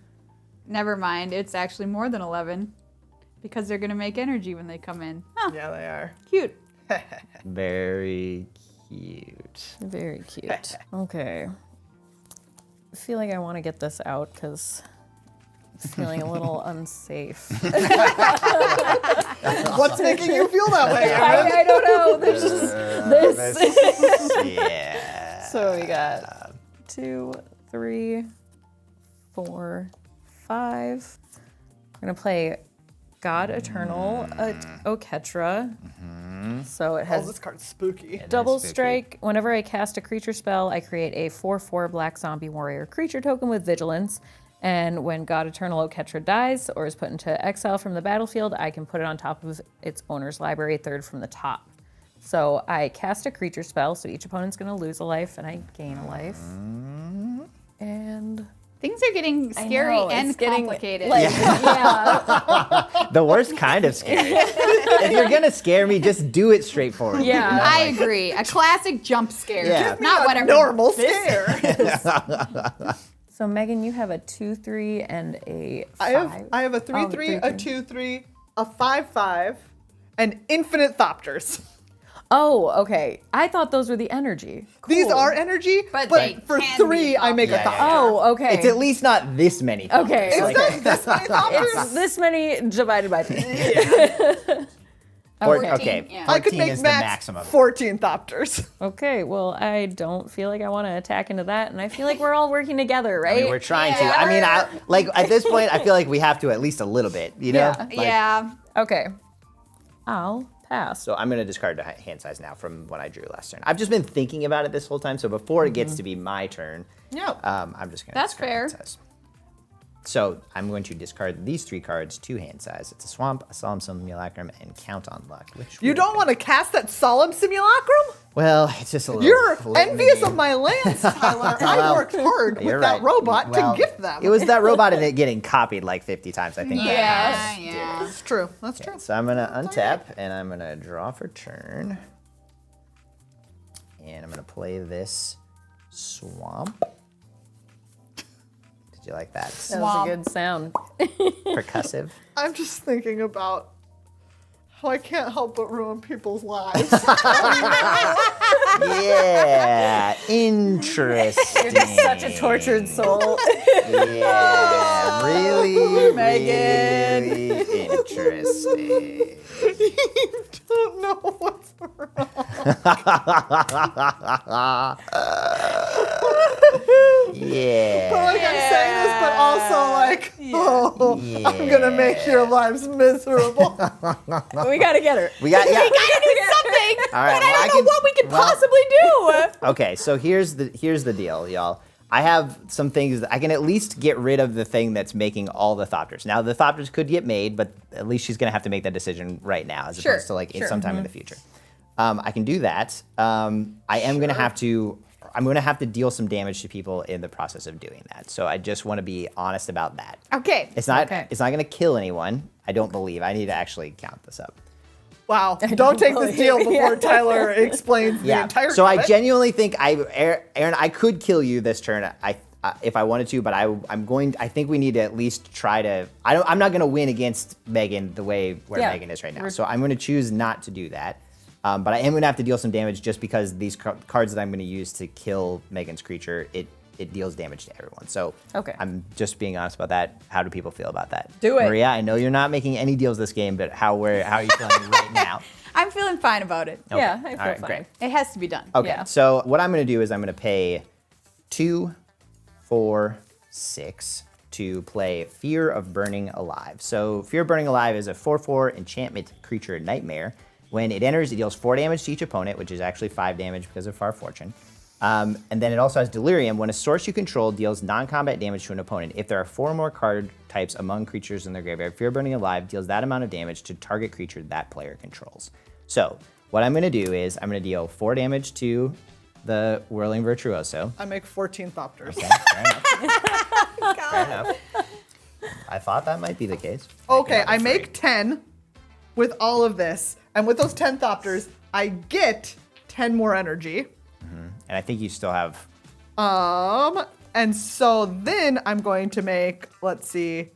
Never mind. It's actually more than 11 because they're going to make energy when they come in. Huh, Yeah, they are. cute. Very cute. Very cute. Okay. I feel like I want to get this out because I'm feeling a little unsafe. What's making you feel that way, Erin? I don't know. There's just this. Yeah. So we got 2, 3, 4, 5. We're going to play God Eternal Oketra. So it Oh, has this card's spooky. double spooky. strike. Whenever I cast a creature spell, I create a 4/4 black zombie warrior creature token with vigilance. And when God Eternal Oketra dies or is put into exile from the battlefield, I can put it on top of its owner's library, 3rd from the top. So I cast a creature spell, so each opponent's going to lose a life and I gain a life. And Things are getting scary know, and it's getting, complicated. The worst kind of scary. If you're gonna scare me, just do it straightforward. Yeah. you know? I agree. A classic jump scare. Yeah. Not whatever. Normal scare. So Megan, you have a 2-3 and a 5. I have a 3-3, a 2-3, a 5-5, and infinite thopters. Oh, okay. I thought those were the energy. These Cool. are energy, But but they for can 3, be I make a Yeah, thopter. yeah, Oh, okay. It's at least not this many. Okay. It's Like- not this many thopters. It's this many divided by 3. Okay. yeah. I could 14 make is the max maximum. 14 thopters. Okay, well, I don't feel like I want to attack into that, and I feel like we're all working together, right? I mean, we're trying Yeah. to. I mean, like at this point, I feel like we have to at least a little bit. You know? Yeah. Like, Yeah. Okay. I'll pass. So I'm gonna discard the hand size now from when I drew last turn. I've just been thinking about it this whole time. So before it gets to be my turn, Yeah. I'm just gonna. That's discard fair. hand size. So I'm going to discard these 3 cards to hand size. It's a swamp, a solemn simulacrum, and count on luck. Which You don't want to cast that solemn simulacrum? Well, it's just a little. You're late in the envious game. of my lands, Tyler. I worked hard with You're that right. robot Well, to gift them. It was that robot and it getting copied like 50 times. I think. Yeah. Yeah. That's true. That's true. So I'm gonna untap and I'm gonna draw for turn. And I'm gonna play this swamp. Did you like that? That was a good sound. Percussive. I'm just thinking about how I can't help but ruin people's lives. Yeah, interesting. Such a tortured soul. Yeah, really, Megan. really interesting. You don't know what's wrong. Yeah. Like I'm saying this, but also like, I'm gonna make your lives miserable. We gotta get her. We got yeah. I gotta do something. All right, But well, I don't know what we could possibly do. Okay, so here's the deal, y'all. I have some things that I can at least get rid of the thing that's making all the thopters. Now the thopters could get made, but at least she's gonna have to make that decision right now, as Sure, opposed to like sure. sometime in the future. I can do that. I am gonna have to. I'm gonna have to deal some damage to people in the process of doing that. So I just want to be honest about that. Okay. It's not. Okay. It's not gonna kill anyone. I don't believe. I need to actually count this up. Wow. Don't take this deal before Tyler explains the entire So I of it. genuinely think Aaron, I could kill you this turn. If I wanted to, but I'm going. I think we need to at least try to. I'm not going to win against Megan the way where Yeah. Megan is right now. So I'm going to choose not to do that. But I am going to have to deal some damage just because these cards that I'm going to use to kill Megan's creature, it deals damage to everyone. So Okay. I'm just being honest about that. How do people feel about that? Do it. Maria, I know you're not making any deals this game, but how are you feeling right now? I'm feeling fine about it. Yeah, I feel All right, fine. great. It has to be done. Okay, Yeah. so what I'm going to do is I'm going to pay 2, 4, 6 to play Fear of Burning Alive. So Fear of Burning Alive is a 4/4 enchantment creature nightmare. When it enters, it deals 4 damage to each opponent, which is actually 5 damage because of Far Fortune. And then it also has Delirium. When a source you control deals non-combat damage to an opponent, if there are 4 more card types among creatures in their graveyard, Fear of Burning Alive deals that amount of damage to target creature that player controls. So what I'm going to do is I'm going to deal 4 damage to the Whirling Virtuoso. I make 14 thopters. Okay, fair enough. Fair enough. I thought that might be the case. Okay, I make 10 with all of this. And with those 10 thopters, I get 10 more energy. And I think you still have. And so then I'm going to make, let's see,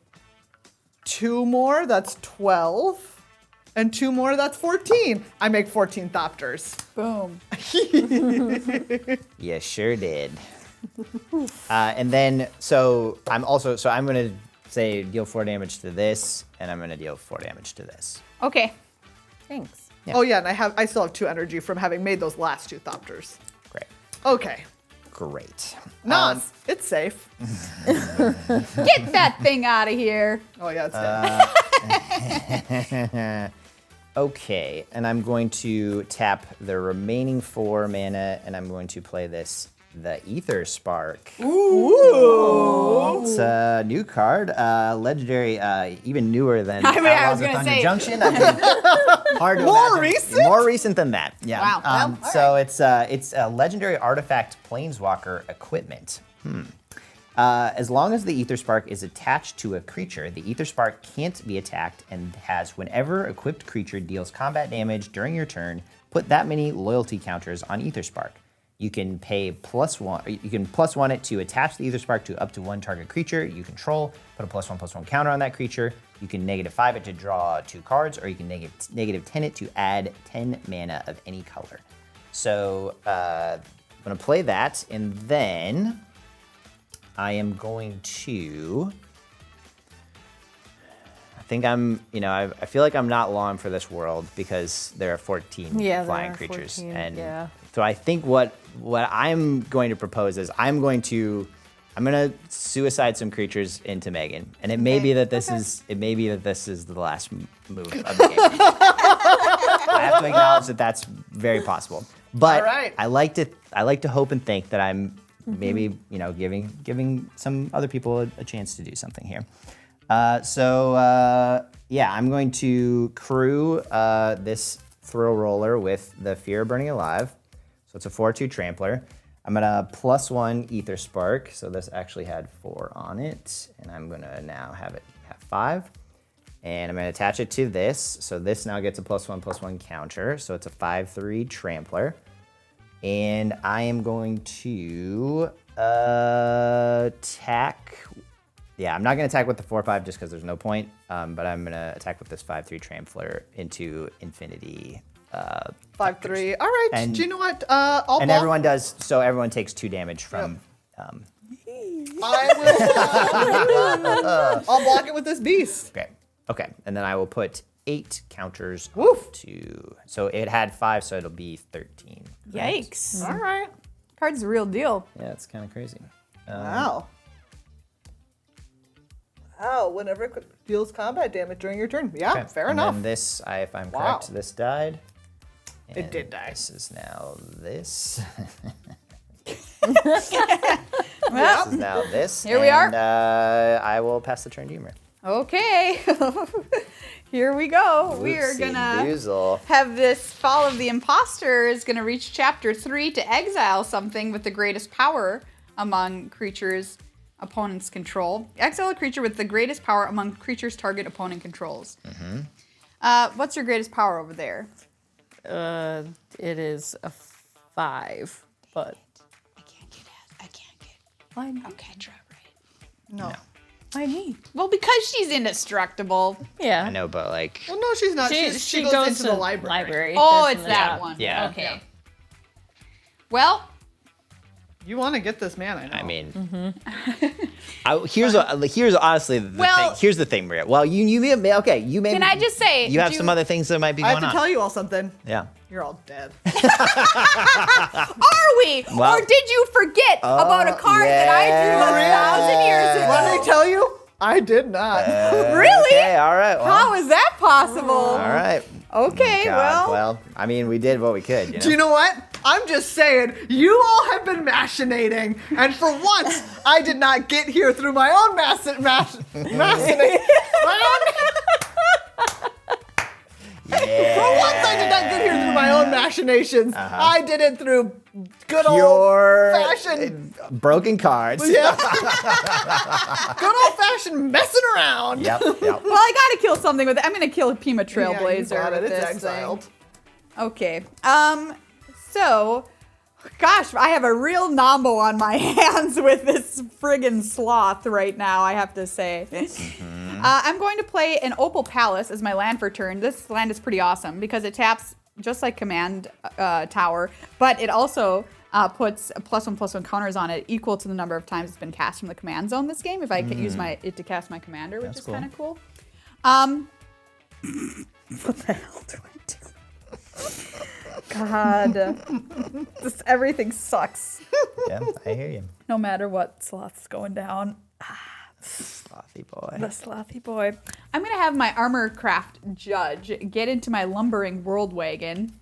2 more, that's 12. And 2 more, that's 14. I make 14 thopters. Boom. You sure did. And then, so I'm going to say deal 4 damage to this, and I'm going to deal 4 damage to this. Okay. Thanks. Yeah. Oh yeah, and I still have 2 energy from having made those last 2 thopters. Great. Okay. Great. Nice. It's safe. Get that thing out of here. Oh yeah, it's dead. Okay, and I'm going to tap the remaining 4 mana, and I'm going to play this, the Ether Spark. Ooh! It's a new card, legendary, even newer than I Outlaws was of gonna Thunder say. Junction. I mean, hard to More imagine. recent? More recent than that. Yeah. Wow. Well, all So it's a legendary artifact planeswalker equipment. As long as the Ether Spark is attached to a creature, the Ether Spark can't be attacked and has whenever equipped creature deals combat damage during your turn, put that many loyalty counters on Ether Spark. You can pay +1. You can +1 it to attach the Ether Spark to up to one target creature you control. Put a +1/+1 counter on that creature. You can -5 it to draw 2 cards, or you can -10 it to add 10 mana of any color. So I'm gonna play that, and then I am going to. I think I feel like I'm not long for this world because there are 14 flying creatures, 14, and so I think what I'm going to propose is I'm gonna suicide some creatures into Meghan, and it may be that this is the last move of the game. I have to acknowledge that that's very possible, but All right. I like to hope and think that I'm maybe giving some other people a chance to do something here. I'm going to crew this throw roller with the Fear of Burning Alive. So it's a 4/2 trampler. I'm gonna +1 Ether Spark. So this actually had 4 on it, and I'm gonna now have it have 5. And I'm gonna attach it to this. So this now gets a +1/+1 counter. So it's a 5/3 trampler. And I am going to attack. Yeah, I'm not going to attack with the 4/5 just because there's no point, but I'm going to attack with this 5/3 trampler into infinity. 5/3. All right. And- Do you know what? I'll And block. everyone does, so everyone takes 2 damage from. I will. I'll block it with this beast. Great. Okay, and then I will put 8 counters Woof. to. So it had 5, so it'll be 13. Yikes. All right. Card's the real deal. Yeah, it's kind of crazy. Wow. Wow. Whenever it deals combat damage during your turn. Yeah, Okay, fair and enough. then this, if I'm Wow. correct, this died. It did die. This is now this. Well, This is now this. Here we are. And I will pass the turn to you, Mir. okay. Here we go. We are gonna Doozle. have this Fall of the Imposter is gonna reach chapter 3 to exile something with the greatest power among creatures opponents control. Exile a creature with the greatest power among creatures target opponent controls. What's your greatest power over there? It is a 5, but I can't get. why Okay, try right. No. why me? Well, because she's indestructible. Yeah. I know, but like, Well, no, she's not. She goes into the library. Oh, That's it's in the that top. one. Yeah. Okay. Well, You want to get this man, I know. I mean, here's honestly the Well- thing. Here's the thing, Maria. Well, you may can I just say? you have do- some other things that might be I have going to on. tell you all something. Yeah. You're all dead. Are we? Well- Or did you forget about a card that I drew yeah. 1,000 years ago? Let me tell you, I did not. Really? Okay. All right. Well, How is that possible? all right. Okay, God, well, I mean, we did what we could. You know? Do you know what? I'm just saying, you all have been machinating, and for once, I did not get here through my own Yeah. For once, I did not get here through my own machinations. I did it through good Your old-fashioned, broken cards. yeah, good old-fashioned messing around. Yep. well, I gotta kill something with it. I'm gonna kill a Pima Yeah, you Trailblazer got it. with It's this exiled. thing. Okay. So, gosh, I have a real nombo on my hands with this friggin' sloth right now, I have to say. I'm going to play an Opal Palace as my land for turn. This land is pretty awesome because it taps just like Command Tower, but it also puts +1/+1 counters on it equal to the number of times it's been cast from the command zone this game if I could use it to cast my commander, which That's is cool. kind of cool. What the hell do I do? God. Everything sucks. Yeah, I hear you. No matter what, Sloth's going down. Slothy boy. The slothy boy. I'm going to have my Armorcraft Judge get into my Lumbering World Wagon.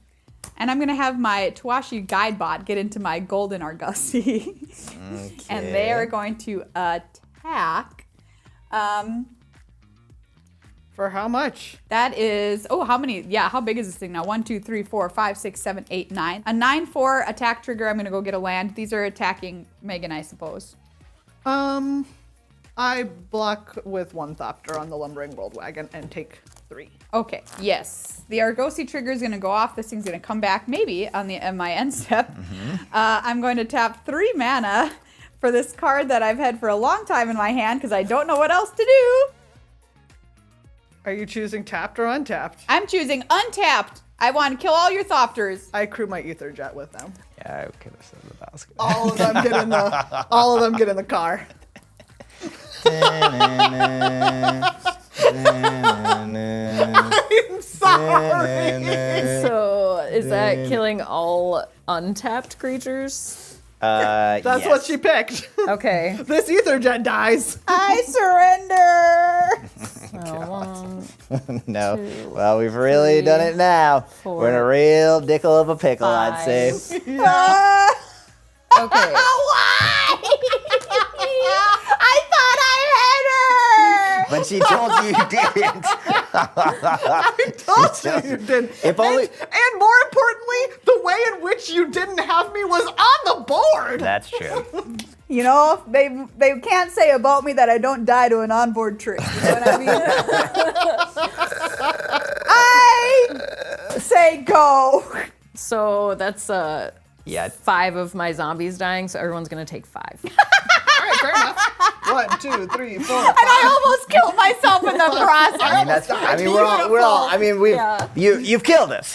And I'm going to have my Tawashi Guidebot get into my Golden Argosy. And they are going to attack. For how much? That is, how many? Yeah, how big is this thing now? 1, 2, 3, 4, 5, 6, 7, 8, 9. A 9/4 attack trigger. I'm going to go get a land. These are attacking Meghan, I suppose. I block with 1 Thopter on the Lumbering World Wagon and take 3. Okay, yes. The Argosy trigger is going to go off. This thing's going to come back maybe on my end step. I'm going to tap 3 mana for this card that I've had for a long time in my hand because I don't know what else to do. Are you choosing tapped or untapped? I'm choosing untapped. I want to kill all your Thopters. I crew my Ether Jet with them. Yeah, I could have said the basket. All of them get in the car. I'm sorry. So is that killing all untapped creatures? That's what she picked. Okay. This Ether Jet dies. I surrender. No. Well, we've really done it now. We're in a real dickle of a pickle, I'd say. Okay. Why? I thought I had her. But she told you you didn't. I told you didn't. If only. And more importantly, the way in which you didn't have me was on the board. That's true. You know, they can't say about me that I don't die to an onboard trick. You know what I mean? I say go. So that's Yeah. 5 of my zombies dying, so everyone's gonna take 5. All right, fair enough. 1, 2, 3, 4, 5. And I almost killed myself in the process. I mean, that's. I mean, we're all. I mean, you've killed us.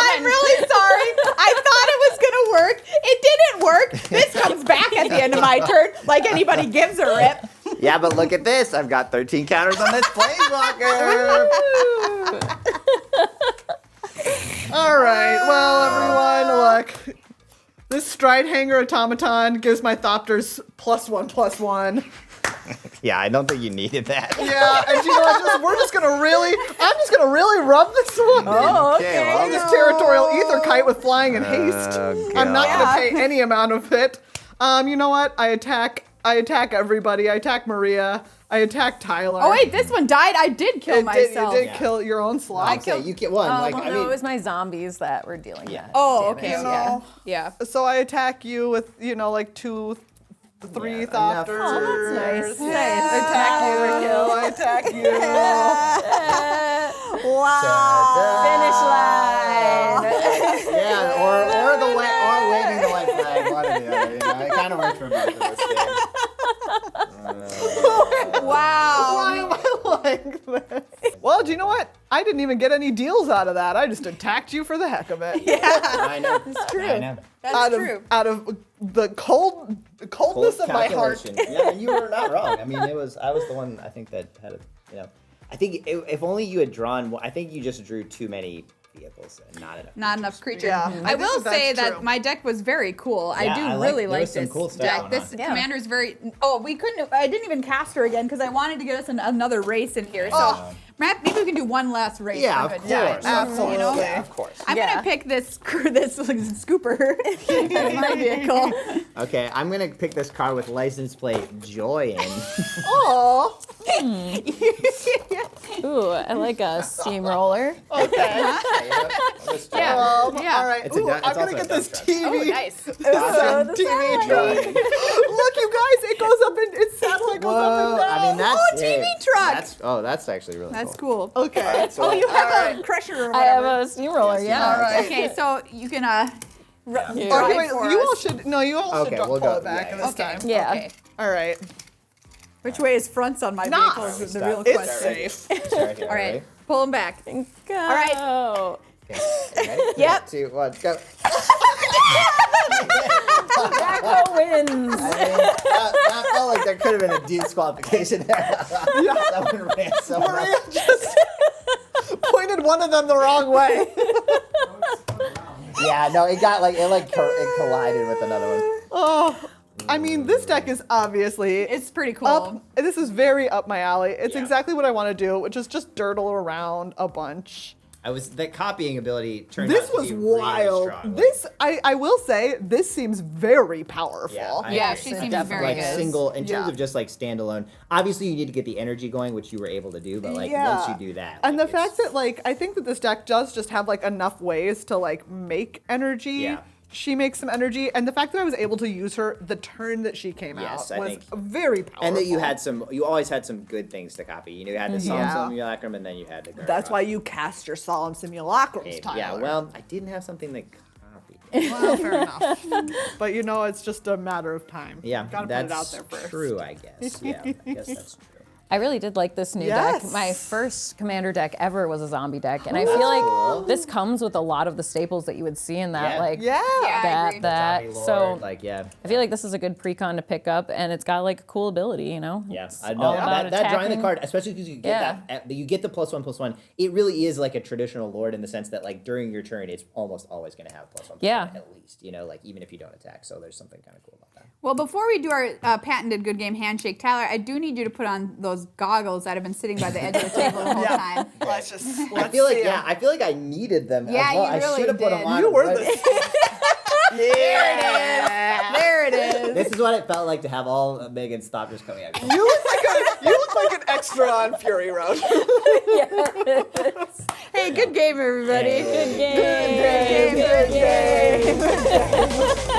I'm really sorry. I thought it was gonna work. It didn't work. This comes back at the end of my turn, like anybody gives a rip. Yeah, but look at this. I've got 13 counters on this Planeswalker. All right, well, everyone, look. This Stride Hanger Automaton gives my Thopters +1/+1. Yeah, I don't think you needed that. Yeah, and you know what? I'm just gonna really rub this one. Oh, Okay, well, This territorial ether kite with flying and haste. I'm not gonna God. pay any amount of it. You know what? I attack everybody. I attack Maria. I attack Tyler. Oh wait, this one died. I did kill myself. It did kill your own slot. You get one. Well, no, it was my zombies that were dealing that. Oh, damage. okay. Yeah. Yeah. So I attack you with, like 2, 3 Thopters. Oh, that's nice. I attack you. I attack you. Finish line. Yeah, or waving the white flag, one or the other. You know, it kind of works for both of us. Wow. Why am I like this? Well, do you know what? I didn't even get any deals out of that. I just attacked you for the heck of it. I know. It's true. I know. That's true. Out of the coldness of my heart. Yeah, and you were not wrong. I mean, I was the one I think that had I think if only you had drawn. I think you just drew too many vehicles and not enough. Not enough creatures. Yeah, I I think will that's say true. that my deck was very cool. Yeah, I do I really there like was some this cool stuff deck. going This on. commander's very. Oh, we couldn't. I didn't even cast her again because I wanted to get us another race in here. So maybe we can do one last race. Yeah, if of it dies, course. Absolutely. You know? Yeah, of course. I'm gonna pick this scooper as my vehicle. Okay, I'm gonna pick this car with license plate Joy in. Aw. Ooh, I like a steamroller. Okay. Yeah. All right. It's a Ooh, it's I'm gonna also get a this dump truck. TV. Oh, nice. TV truck. Look, you guys, it goes up and its satellite goes up and down. I mean, that's TV truck. That's actually really That's cool. cool. Okay. Oh, you have a crusher or I whatever. have a steamroller, yeah. All right. Okay, so you can Okay, wait, for you us. all should Okay, pull we'll go. it back Yeah, this Okay. time. Yeah. Okay. All right. Which way is fronts on my Nah. vehicle is the real It's question. safe. Right here, All right, pull them back. Go. right. Okay. Ready? Yep. 3, 2, 1, go. Jacko wins. I mean, that felt like there could have been a disqualification there. That one ran so Maria well. just pointed one of them the wrong way. Yeah, no, it collided with another one. Oh, I mean, this deck is obviously It's pretty cool. up. This is very up my alley. It's Yeah. exactly what I want to do, which is just dirtle around a bunch. The copying ability turned This out to was be really wild. strong. This, I will say, this seems very powerful. Yeah, agree. she seems definitely very Like good. single in terms Yeah. of just like standalone. Obviously, you need to get the energy going, which you were able to do. But like once you do that, and the like, fact that like I think that this deck does just have like enough ways to like make energy Yeah. she makes some energy, and the fact that I was able to use her the turn that she came Yes, out I was think- very powerful. And that you always had some good things to copy. You had the Solemn Yeah. Simulacrum, and then you had the That's why you cast your Solemn Simulacrums, Tyler. Yeah, well, I didn't have something that copied. Well, fair enough. But it's just a matter of time. Yeah, Gotta that's put it out there first. true, I guess. Yeah, I guess that's true. I really did like this new Yes. deck. My first commander deck ever was a zombie deck, and I feel like this comes with a lot of the staples that you would see in that, Yeah. like Yeah. I agree. that. Zombie So Lord, like, yeah. I feel like this is a good precon to pick up, and it's got like a cool ability, Yeah, It's I all know about that drawing the attacking. card, especially because you get you get the +1/+1. It really is like a traditional Lord in the sense that like during your turn, it's almost always going to have +1/+1 Yeah. at least. Like even if you don't attack. So there's something kind of cool about that. Well, before we do our patented good game handshake, Tyler, I do need you to put on those goggles that have been sitting by the edge of the table the whole time. Let's just. I feel like I feel like I needed them. Yeah, as well. you I really should have put did. them on. You were right? the. There it is. This is what it felt like to have all of Megan's thopters coming out. You look like an extra on Fury Road. Hey, good game, everybody. Hey. Good game. Good game.